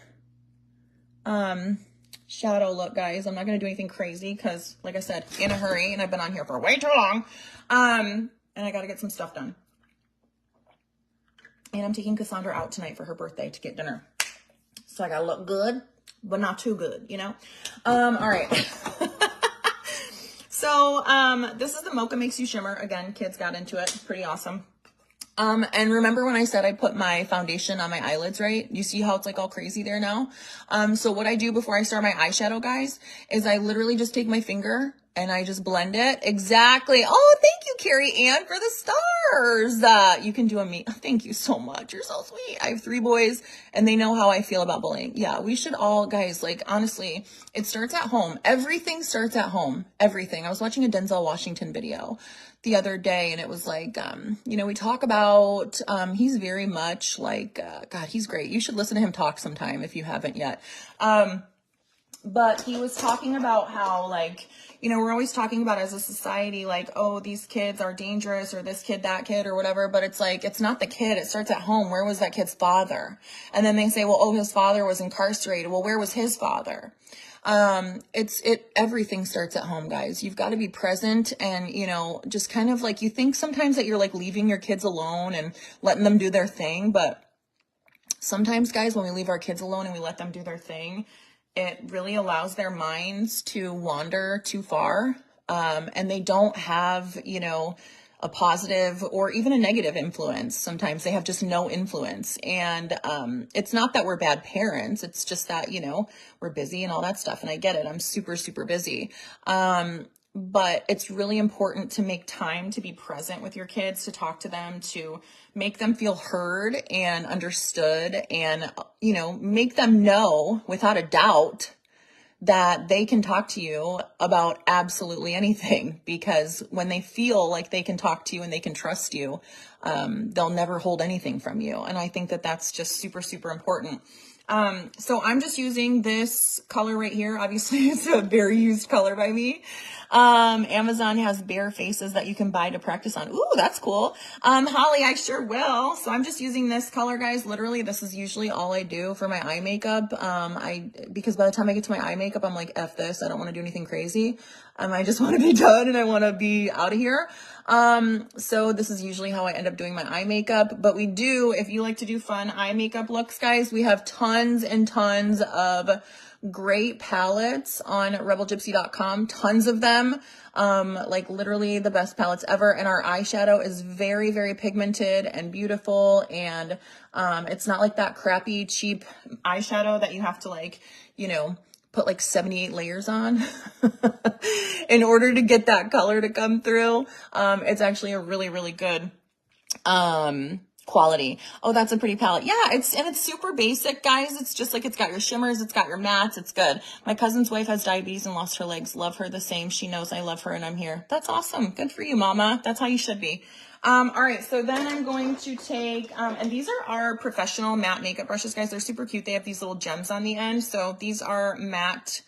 shadow look, guys. I'm not going to do anything crazy because, like I said, in a hurry, and I've been on here for way too long. And I got to get some stuff done. And I'm taking Cassandra out tonight for her birthday to get dinner. So I got to look good, but not too good, you know? All right. So, this is the Mocha Makes You Shimmer. Again, kids got into it. Pretty awesome. And remember when I said I put my foundation on my eyelids, right? You see how it's like all crazy there now? So what I do before I start my eyeshadow, guys, is I literally just take my finger and I just blend it. Exactly. Oh, thank you, Carrie Ann, for the stars. You can do thank you so much. You're so sweet. I have 3 boys and they know how I feel about bullying. Yeah, we should all, guys, like, honestly, it starts at home. Everything starts at home. Everything. I was watching a Denzel Washington video the other day and it was like, you know, we talk about, he's very much like, God, he's great. You should listen to him talk sometime if you haven't yet. But he was talking about how, like, you know, we're always talking about as a society, like, oh, these kids are dangerous or this kid, that kid or whatever. But it's like, it's not the kid. It starts at home. Where was that kid's father? And then they say, well, oh, his father was incarcerated. Well, where was his father? Everything starts at home, guys. You've got to be present and, you know, just kind of like, you think sometimes that you're like leaving your kids alone and letting them do their thing. But sometimes, guys, when we leave our kids alone and we let them do their thing, it really allows their minds to wander too far. and they don't have, you know, a positive or even a negative influence. Sometimes they have just no influence. And it's not that we're bad parents. It's just that, you know, we're busy and all that stuff. And I get it. I'm super, super busy. But it's really important to make time to be present with your kids, to talk to them, to make them feel heard and understood, and, you know, make them know without a doubt that they can talk to you about absolutely anything, because when they feel like they can talk to you and they can trust you, they'll never hold anything from you. And I think that that's just super, super important. So I'm just using this color right here. Obviously it's a very used color by me. Amazon has bare faces that you can buy to practice on. Ooh, that's cool. Holly, I sure will. So I'm just using this color, guys. Literally, this is usually all I do for my eye makeup. Because by the time I get to my eye makeup, I'm like, F this. I don't want to do anything crazy. I just want to be done and I want to be out of here. So this is usually how I end up doing my eye makeup, but we do, if you like to do fun eye makeup looks, guys, we have tons and tons of great palettes on rebelgypsy.com, tons of them, like literally the best palettes ever. And our eyeshadow is very, very pigmented and beautiful. And, it's not like that crappy, cheap eyeshadow that you have to, like, you know, put like 78 layers on in order to get that color to come through. It's actually a really, really good, quality. Oh, that's a pretty palette. Yeah, it's super basic, guys. It's just like, it's got your shimmers, it's got your mattes, it's good. My cousin's wife has diabetes and lost her legs. Love her the same. She knows I love her and I'm here. That's awesome. Good for you, mama. That's how you should be. All right, so then I'm going to take, and these are our professional matte makeup brushes, guys. They're super cute. They have these little gems on the end. So these are matte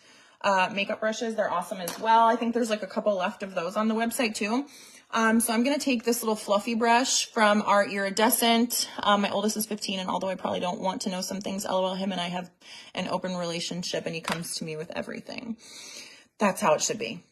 makeup brushes. They're awesome as well. I think there's like a couple left of those on the website too. So I'm going to take this little fluffy brush from our iridescent. My oldest is 15, and although I probably don't want to know some things, LOL, him and I have an open relationship and he comes to me with everything. That's how it should be.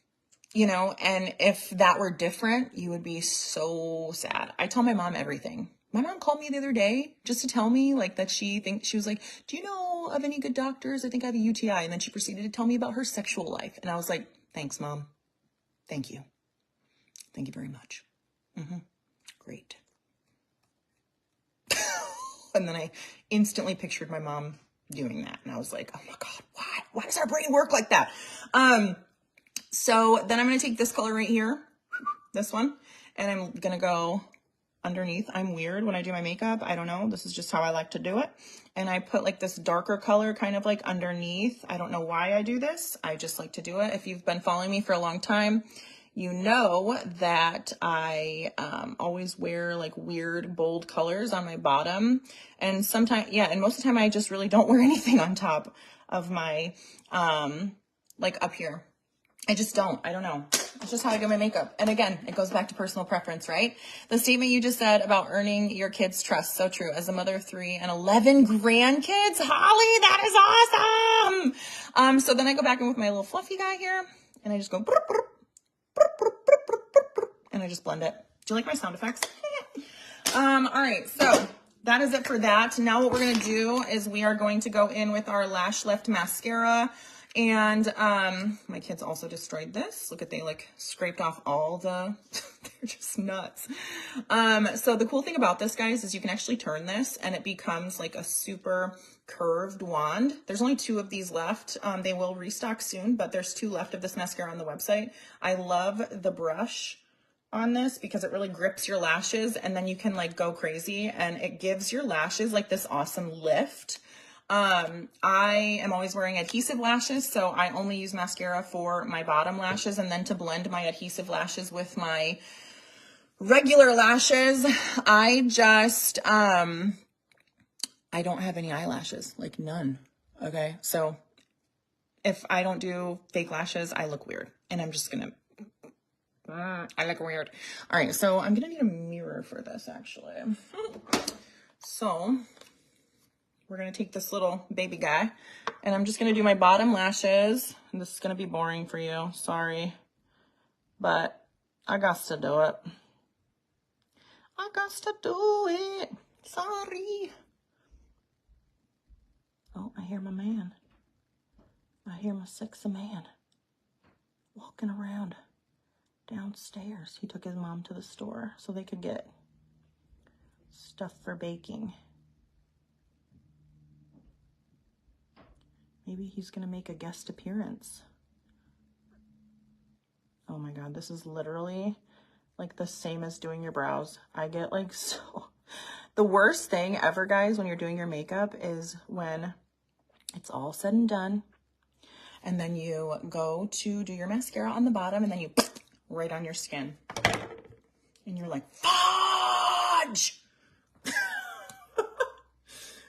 You know, and if that were different, you would be so sad. I tell my mom everything. My mom called me the other day just to tell me like that she was like, do you know of any good doctors? I think I have a UTI. And then she proceeded to tell me about her sexual life. And I was like, thanks, Mom. Thank you. Thank you very much. Great. And then I instantly pictured my mom doing that. And I was like, oh my God, why does our brain work like that? So then I'm going to take this color right here, this one, and I'm going to go underneath. I'm weird when I do my makeup. I don't know. This is just how I like to do it. And I put like this darker color kind of like underneath. I don't know why I do this. I just like to do it. If you've been following me for a long time, you know that I always wear like weird bold colors on my bottom. And sometimes, yeah, and most of the time I just really don't wear anything on top of my, like up here. I just don't. I don't know. It's just how I do my makeup. And again, it goes back to personal preference, right? The statement you just said about earning your kids' trust, so true. As a mother of 3 and 11 grandkids, Holly, that is awesome. So then I go back in with my little fluffy guy here, and I just go, and I just blend it. Do you like my sound effects? All right, so that is it for that. Now what we're going to do is we are going to go in with our Lash Lift mascara. And my kids also destroyed this. Look at, they like scraped off all the, they're just nuts. So the cool thing about this, guys, is you can actually turn this and it becomes like a super curved wand. There's only 2 of these left. They will restock soon, but there's 2 left of this mascara on the website. I love the brush on this because it really grips your lashes, and then you can like go crazy and it gives your lashes like this awesome lift. I am always wearing adhesive lashes, so I only use mascara for my bottom lashes, and then to blend my adhesive lashes with my regular lashes, I just, I don't have any eyelashes, like none. Okay. So if I don't do fake lashes, I look weird, and I'm just gonna, I look weird. All right. So I'm going to need a mirror for this actually. So we're going to take this little baby guy, and I'm just going to do my bottom lashes. And this is going to be boring for you. Sorry, but I got to do it. I got to do it. Sorry. Oh, I hear my man. I hear my sexy man walking around. downstairs. He took his mom to the store so they could get stuff for baking. Maybe he's gonna make a guest appearance. Oh my God, this is literally like the same as doing your brows. I get like so... The worst thing ever, guys, when you're doing your makeup is when it's all said and done, and then you go to do your mascara on the bottom, and then you right on your skin. And you're like, fudge!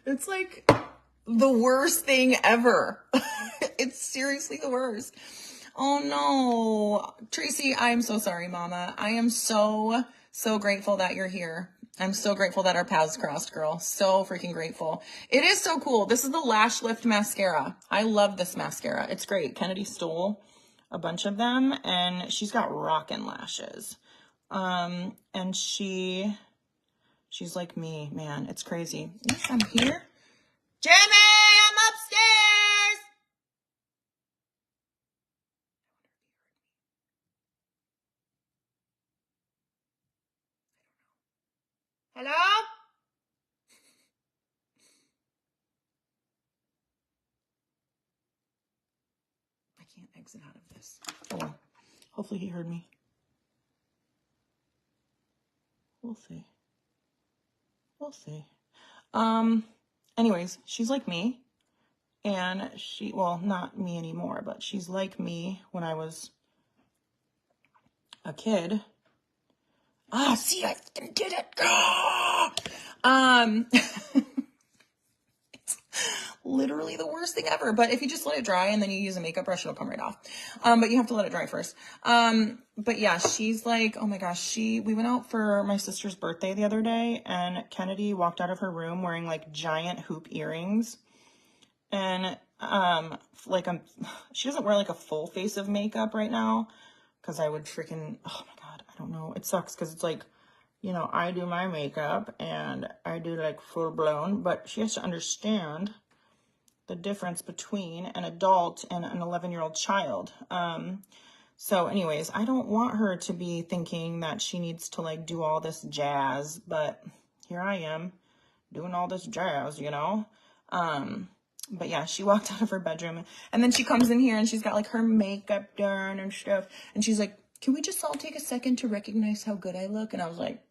It's like the worst thing ever. It's seriously the worst. Oh no. Tracy, I'm so sorry, Mama. I am so grateful that you're here. I'm so grateful that our paths crossed, girl. So freaking grateful. It is so cool. This is the Lash Lift Mascara. I love this mascara. It's great. Kennedy stole a bunch of them, and she's got rockin' lashes. And she's like me, man. It's crazy. Yes, I'm here. Jimmy, I'm upstairs. Hello? I can't exit out of this. Oh, well. Hopefully he heard me. We'll see. We'll see. Anyways, she's like me. And she, well, not me anymore, but she's like me when I was a kid. Ah, see, I fucking did it. Ah! It's literally the worst thing ever. But if you just let it dry and then you use a makeup brush, it'll come right off. But you have to let it dry first. But yeah, she's like, oh my gosh, we went out for my sister's birthday the other day, and Kennedy walked out of her room wearing like giant hoop earrings. And, she doesn't wear like a full face of makeup right now, because I would freaking, oh my God, I don't know. It sucks because it's like, you know, I do my makeup and I do like full blown, but she has to understand the difference between an adult and an 11-year-old child. So anyways, I don't want her to be thinking that she needs to like do all this jazz, but here I am doing all this jazz, you know? But yeah, she walked out of her bedroom, and then she comes in here and she's got like her makeup done and stuff. And she's like, can we just all take a second to recognize how good I look? And I was like,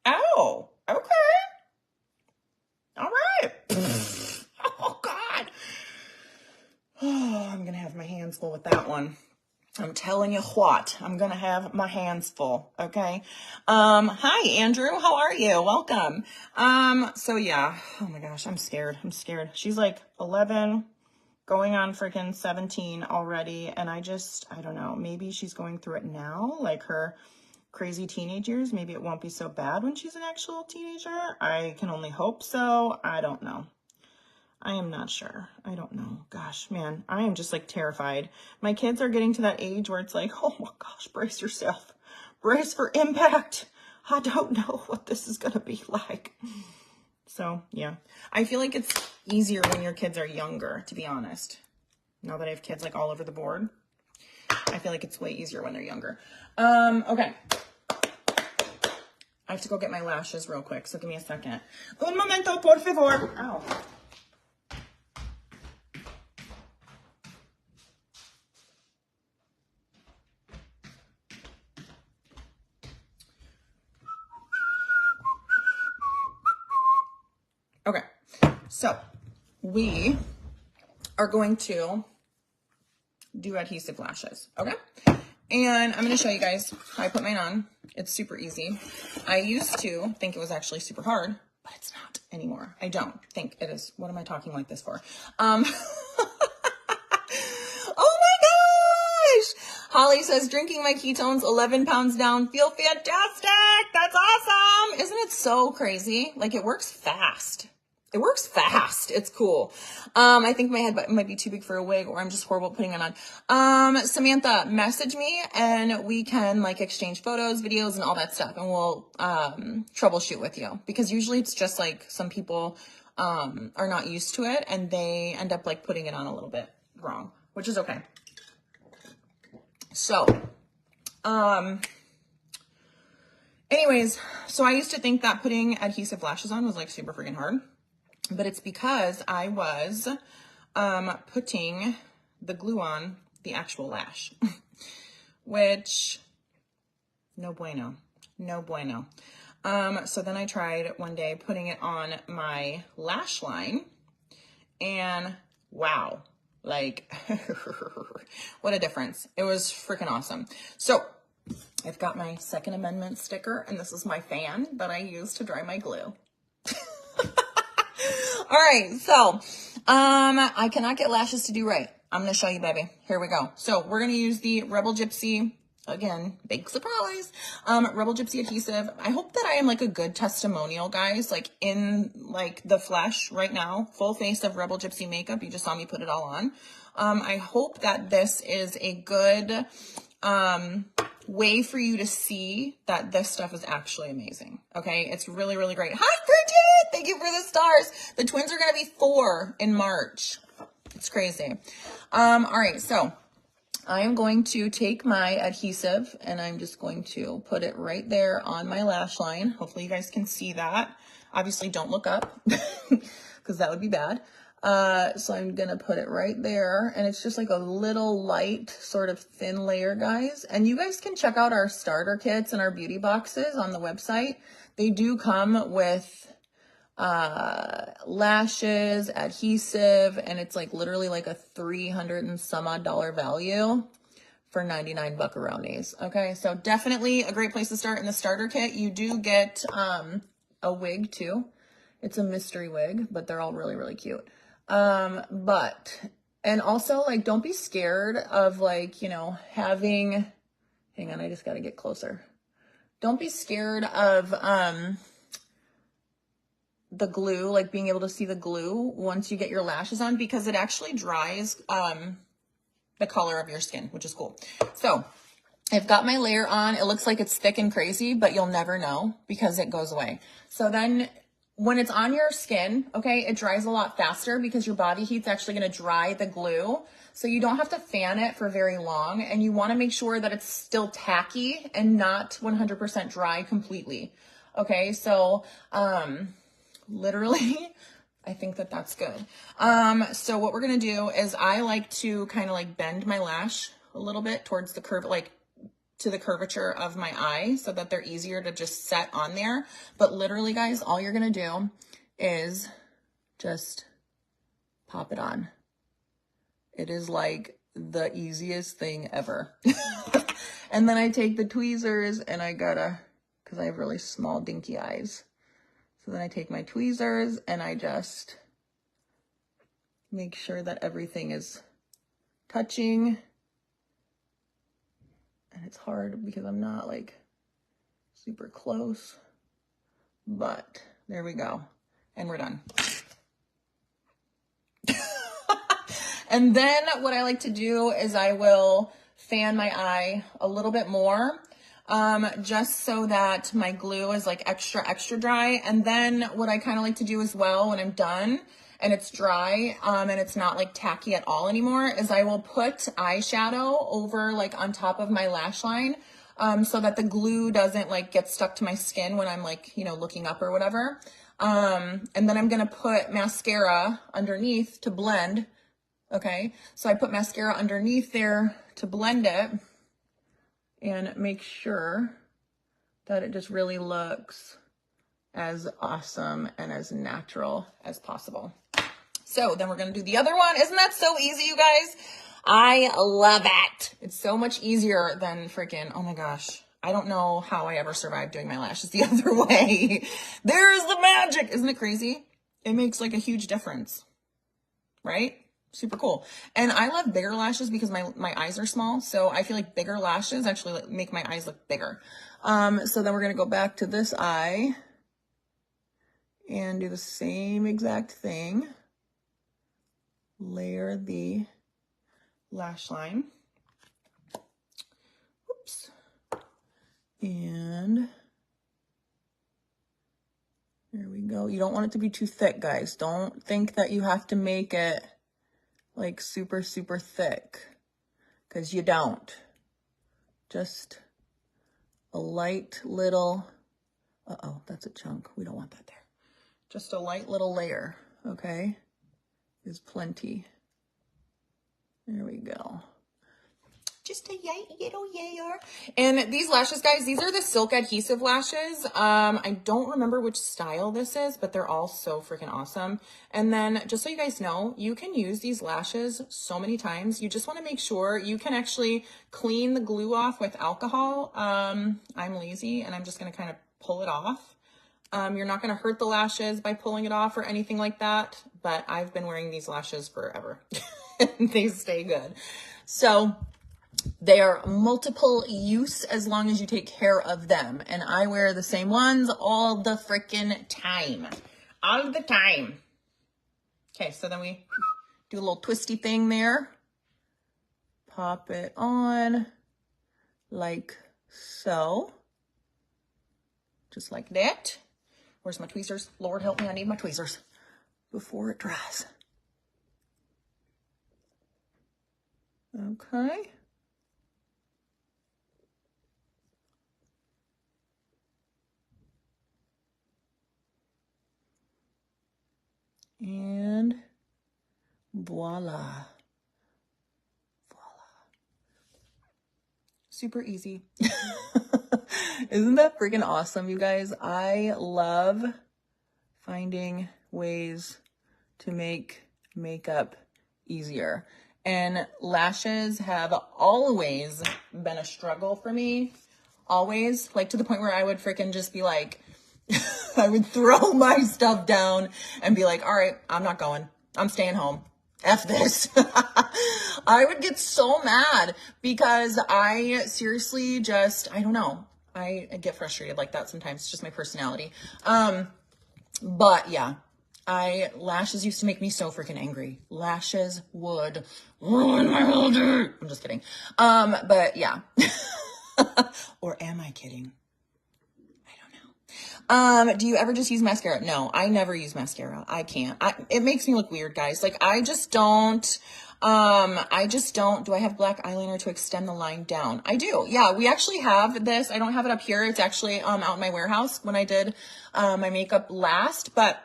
oh, okay. All right. Oh God. Oh, I'm going to have my hands full with that one. I'm telling you what, I'm going to have my hands full. Okay. Hi, Andrew. How are you? Welcome. So yeah, oh my gosh, I'm scared. She's like 11, going on freaking 17 already. And I don't know, maybe she's going through it now, like her crazy teenage years. Maybe it won't be so bad when she's an actual teenager. I can only hope so. I don't know. I am not sure. I don't know. Gosh, man, I am just like terrified. My kids are getting to that age where it's like, oh my gosh, brace yourself. Brace for impact. I don't know what this is going to be like. So, yeah. I feel like it's easier when your kids are younger, to be honest. Now that I have kids like all over the board, I feel like it's way easier when they're younger. Okay. I have to go get my lashes real quick, so give me a second. Un momento, por favor. Ow. Okay, so we are going to do adhesive lashes, okay? And I'm going to show you guys how I put mine on. It's super easy. I used to think it was actually super hard, but it's not anymore. I don't think it is. What am I talking like this for? Oh my gosh! Holly says, drinking my ketones, 11 pounds down, feel fantastic! That's awesome! Isn't it so crazy? Like, it works fast. It works fast. It's cool. I think my head might be too big for a wig, or I'm just horrible at putting it on. Samantha, message me and we can like exchange photos, videos, and all that stuff. And we'll, troubleshoot with you, because usually it's just like some people, are not used to it and they end up like putting it on a little bit wrong, which is okay. So, anyways, so I used to think that putting adhesive lashes on was like super freaking hard, but it's because I was putting the glue on the actual lash, which no bueno, no bueno. So then I tried one day putting it on my lash line, and wow, like what a difference. It was freaking awesome. So I've got my Second Amendment sticker, and this is my fan that I use to dry my glue. All right, so I cannot get lashes to do right. I'm gonna show you, baby. Here we go. So we're gonna use the Rebel Gypsy, again, big surprise, Rebel Gypsy adhesive. I hope that I am like a good testimonial, guys, like in like the flesh right now, full face of Rebel Gypsy makeup. You just saw me put it all on. I hope that this is a good way for you to see that this stuff is actually amazing. Okay, it's really, really great. Hi, Bridget! Thank you for the stars. The twins are gonna be 4 in March. It's crazy. All right, so I am going to take my adhesive and I'm just going to put it right there on my lash line. Hopefully you guys can see that. Obviously don't look up because that would be bad. So I'm gonna put it right there, and it's just like a little light sort of thin layer, guys. And you guys can check out our starter kits and our beauty boxes on the website. They do come with lashes, adhesive, and it's like literally like a $300 and some odd value for 99 buckaroonies. Okay, so definitely a great place to start in the starter kit. You do get a wig too. It's a mystery wig, but they're all really, really cute. And also, like, don't be scared of, like, you know, having, hang on, I just got to get closer. Don't be scared of, the glue, like being able to see the glue once you get your lashes on, because it actually dries, the color of your skin, which is cool. So I've got my layer on. It looks like it's thick and crazy, but you'll never know because it goes away. So then when it's on your skin, okay, it dries a lot faster because your body heat's actually going to dry the glue. So you don't have to fan it for very long, and you want to make sure that it's still tacky and not 100% dry completely. Okay, so literally I think that that's good. So what we're going to do is I like to kind of like bend my lash a little bit towards the curve, like to the curvature of my eye, so that they're easier to just set on there. But literally, guys, all you're gonna do is just pop it on. It is like the easiest thing ever. And then I take the tweezers and I gotta, because I have really small dinky eyes, so then I take my tweezers and I just make sure that everything is touching. And it's hard because I'm not like super close, but there we go. And we're done. And then what I like to do is I will fan my eye a little bit more, just so that my glue is like extra, extra dry. And then what I kind of like to do as well when I'm done and it's dry, and it's not like tacky at all anymore, is I will put eyeshadow over like on top of my lash line, so that the glue doesn't like get stuck to my skin when I'm like, you know, looking up or whatever. And then I'm gonna put mascara underneath to blend. Okay, so I put mascara underneath there to blend it and make sure that it just really looks as awesome and as natural as possible. So then we're going to do the other one. Isn't that so easy, you guys? I love it. It's so much easier than freaking, oh my gosh. I don't know how I ever survived doing my lashes the other way. There's the magic. Isn't it crazy? It makes like a huge difference, right? Super cool. And I love bigger lashes because my eyes are small. So I feel like bigger lashes actually make my eyes look bigger. So then we're going to go back to this eye and do the same exact thing. Layer the lash line. Oops. And there we go. You don't want it to be too thick, guys. Don't think that you have to make it like super, super thick, because you don't. just a light little, uh-oh, that's a chunk. We don't want that there. Just a light little layer, okay, is plenty. There we go. Just a little layer. And these lashes, guys, these are the silk adhesive lashes. I don't remember which style this is, but they're all so freaking awesome. And then just so you guys know, you can use these lashes so many times. You just want to make sure you can actually clean the glue off with alcohol. I'm lazy and I'm just going to kind of pull it off. You're not going to hurt the lashes by pulling it off or anything like that, but I've been wearing these lashes forever and they stay good. So they are multiple use as long as you take care of them. And I wear the same ones all the freaking time. All the time. Okay, so then we do a little twisty thing there. Pop it on like so. Just like that. Where's my tweezers? Lord help me, I need my tweezers before it dries. Okay. And voila. Super easy. Isn't that freaking awesome, you guys? I love finding ways to make makeup easier. And lashes have always been a struggle for me. Always. Like to the point where I would freaking just be like, I would throw my stuff down and be like, all right, I'm not going. I'm staying home. F this. I would get so mad because I seriously just, I don't know. I get frustrated like that sometimes. It's just my personality. But yeah, lashes used to make me so freaking angry. Lashes would ruin my whole day. I'm just kidding. But yeah. Or am I kidding? Do you ever just use mascara? No, I never use mascara. I can't. It makes me look weird, guys. Like, I just don't. Do I have black eyeliner to extend the line down? I do. Yeah, we actually have this. I don't have it up here. It's actually, out in my warehouse when I did, my makeup last, but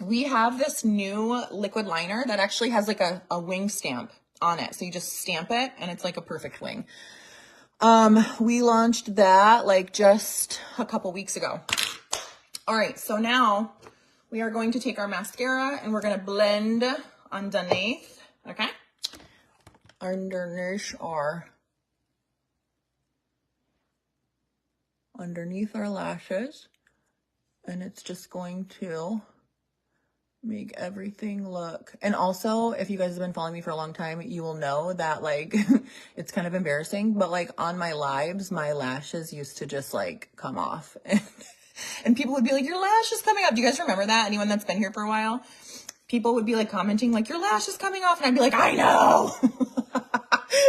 we have this new liquid liner that actually has like a wing stamp on it. So you just stamp it and it's like a perfect wing. We launched that like just a couple weeks ago. All right, so now we are going to take our mascara and we're going to blend underneath, okay? Underneath our lashes. And it's just going to make everything look. And also, if you guys have been following me for a long time, you will know that like, it's kind of embarrassing, but like on my lives, my lashes used to just like come off. And people would be like, your lash is coming up. Do you guys remember that? Anyone that's been here for a while? People would be like commenting like, your lash is coming off. And I'd be like, I know.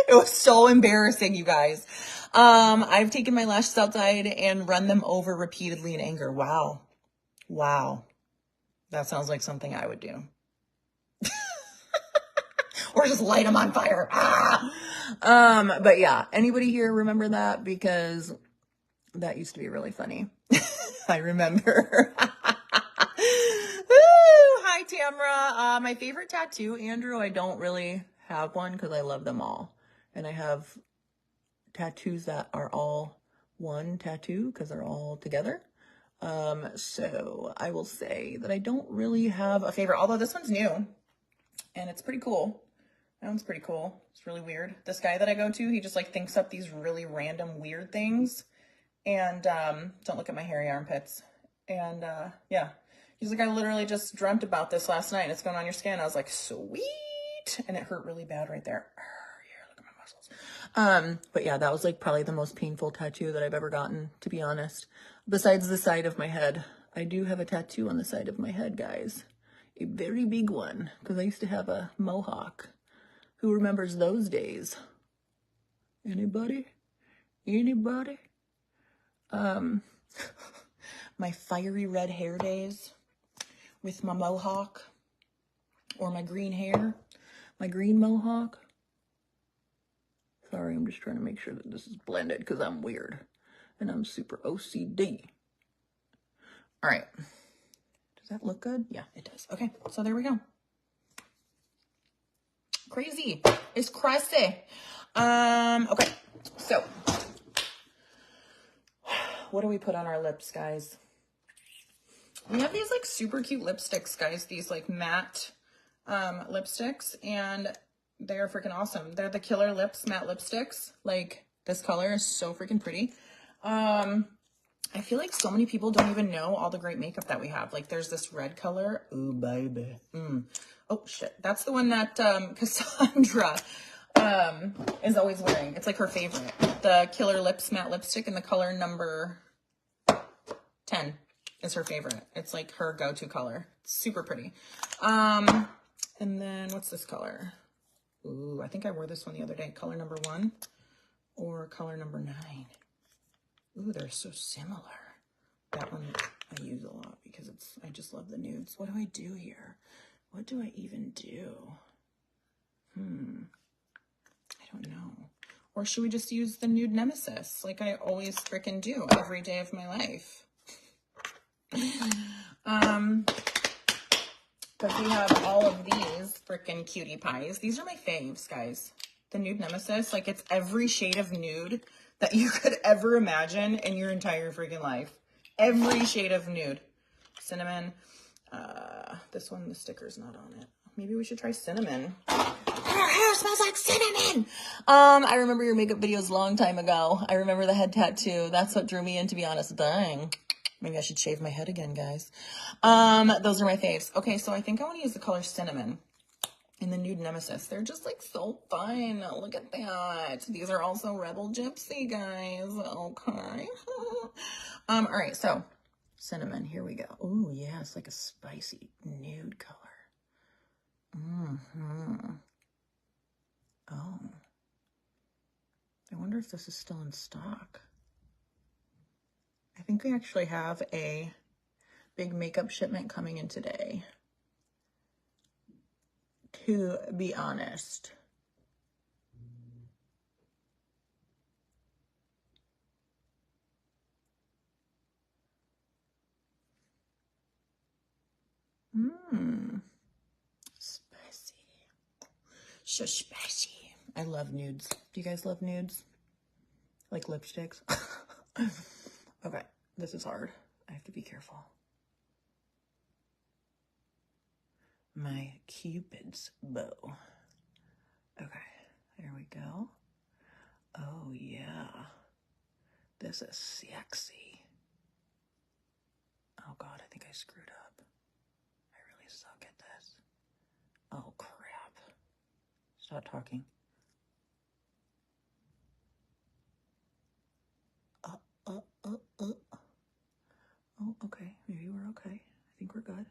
It was so embarrassing, you guys. I've taken my lashes outside and run them over repeatedly in anger. Wow. Wow. That sounds like something I would do. Or just light them on fire. Ah! But yeah, anybody here remember that? Because that used to be really funny. I remember. Woo! Hi, Tamra. My favorite tattoo, Andrew, I don't really have one because I love them all. And I have tattoos that are all one tattoo because they're all together. So I will say that I don't really have a favorite, although this one's new and it's pretty cool. That one's pretty cool. It's really weird. This guy that I go to, he just like thinks up these really random weird things. And, don't look at my hairy armpits. And, yeah, he's like, I literally just dreamt about this last night and it's going on your skin. I was like, sweet. And it hurt really bad right there. Here, look at my muscles. But yeah, that was like probably the most painful tattoo that I've ever gotten, to be honest. Besides the side of my head. I do have a tattoo on the side of my head, guys. A very big one, because I used to have a mohawk. Who remembers those days? Anybody? Anybody? My fiery red hair days with my mohawk or my green hair, my green mohawk. Sorry, I'm just trying to make sure that this is blended because I'm weird and I'm super OCD. All right. Does that look good? Yeah, it does. Okay, so there we go. Crazy. It's crazy. Okay, so what do we put on our lips, guys? We have these like super cute lipsticks, guys. These like matte lipsticks, and they are freaking awesome. They're the Killer Lips matte lipsticks. Like, this color is so freaking pretty. I feel like so many people don't even know all the great makeup that we have. Like, there's this red color. Ooh, baby. Oh, shit. That's the one that Cassandra is always wearing. It's like her favorite. The Killer Lips matte lipstick in the color number 10 is her favorite. It's like her go-to color. It's super pretty. And then what's this color? Ooh, I think I wore this one the other day. Color number 1 or color number 9. Ooh, they're so similar. That one I use a lot because I just love the nudes. What do I do here? What do I even do? I don't know. Or should we just use the nude nemesis like I always frickin' do every day of my life? Because we have all of these frickin' cutie pies. These are my faves, guys. The nude nemesis, like, it's every shade of nude that you could ever imagine in your entire freaking life. Every shade of nude. Cinnamon. This one, the sticker's not on it. Maybe we should try cinnamon. Her hair smells like cinnamon. I remember your makeup videos a long time ago. I remember the head tattoo. That's what drew me in, to be honest. Dang. Maybe I should shave my head again, guys. Those are my faves. Okay, so I think I want to use the color cinnamon in the nude nemesis. They're just like so fun. Look at that. These are also Rebel Gypsy, guys. Okay. All right, so cinnamon. Here we go. Oh, yeah, it's like a spicy nude color. Oh. I wonder if this is still in stock. I think we actually have a big makeup shipment coming in today, to be honest. Spicy. So spicy. I love nudes. Do you guys love nudes? Like lipsticks? Okay, this is hard. I have to be careful. My Cupid's bow. Okay, there we go. Oh, yeah. This is sexy. Oh, God, I think I screwed up. I really suck at this. Oh, crap. Stop talking. Oh, okay. Maybe we're okay. I think we're good.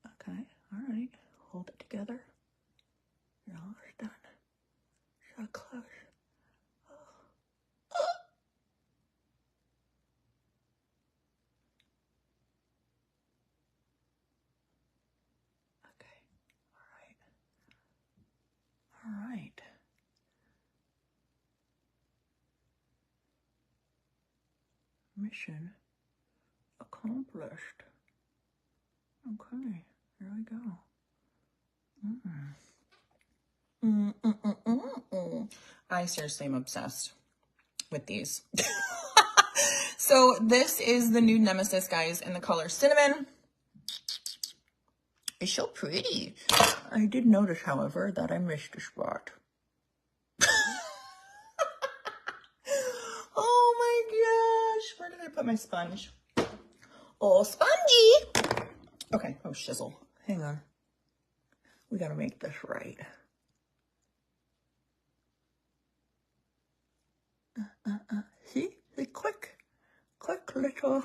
Okay. All right. Hold it together. You're almost done. So close. Okay. All right. Mission accomplished. Okay, here we go. I seriously am obsessed with these. So this is the nude nemesis, guys, in the color cinnamon. It's so pretty. I did notice, however, that I missed a spot. Oh my gosh. Where did I put my sponge? Oh, spongy. Okay. Oh, shizzle. Hang on. We gotta make this right. See? The quick little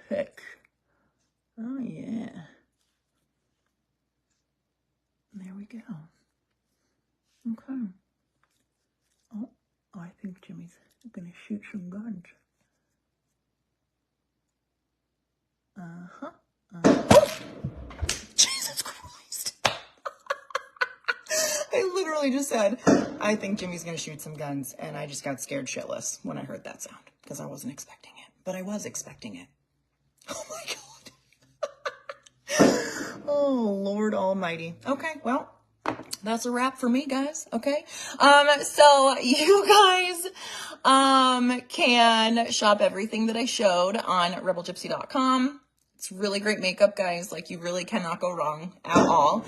fix. Oh, yeah. There we go. Okay. Oh, I think Jimmy's gonna shoot some guns. Oh! Jesus Christ. literally just said, I think Jimmy's going to shoot some guns. And I just got scared shitless when I heard that sound because I wasn't expecting it. But I was expecting it. Oh my God. Oh, Lord Almighty. Okay, well, that's a wrap for me, guys. Okay. So you guys, can shop everything that I showed on rebelgypsy.com. It's really great makeup, guys. Like, you really cannot go wrong at all.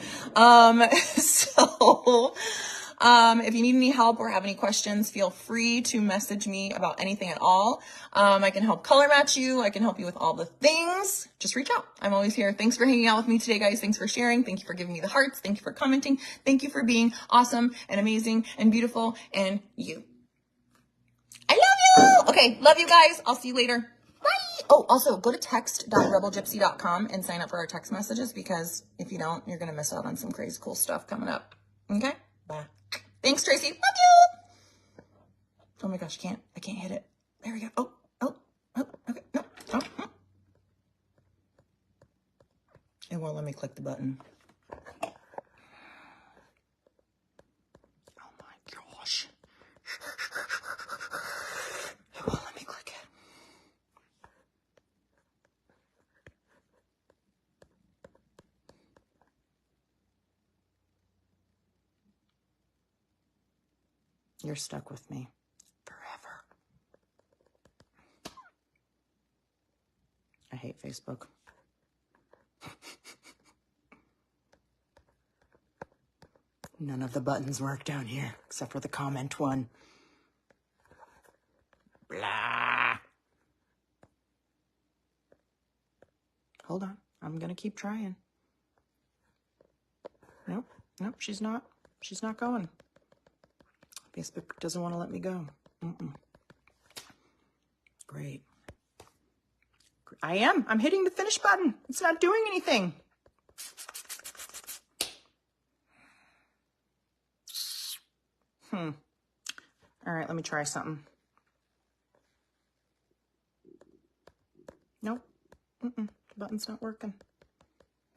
If you need any help or have any questions, feel free to message me about anything at all. I can help color match you. I can help you with all the things. Just reach out. I'm always here. Thanks for hanging out with me today, guys. Thanks for sharing. Thank you for giving me the hearts. Thank you for commenting. Thank you for being awesome and amazing and beautiful and you. I love you. Okay. Love you guys. I'll see you later. Bye. Oh, also go to text.rebelgypsy.com and sign up for our text messages, because if you don't, you're going to miss out on some crazy cool stuff coming up. Okay. Bye. Thanks, Tracy. Love you. Oh my gosh, I can't hit it. There we go. Oh, okay. No. Oh. It won't let me click the button. Oh my gosh. It won't let me click it. You're stuck with me forever. I hate Facebook. None of the buttons work down here, except for the comment one. Blah. Hold on. I'm going to keep trying. Nope. She's not going. Facebook doesn't want to let me go. Great. I'm hitting the finish button. It's not doing anything. All right, let me try something. Nope. The button's not working.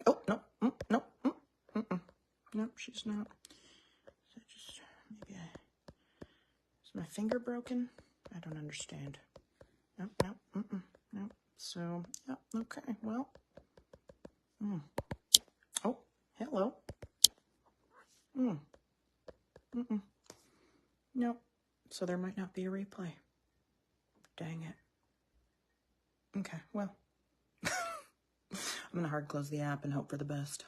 Oh, no. Nope, she's not. Maybe is my finger broken? I don't understand. Nope. So, yeah, okay, well. Oh, hello. Nope. So there might not be a replay. Dang it. Okay, well. I'm gonna hard close the app and hope for the best.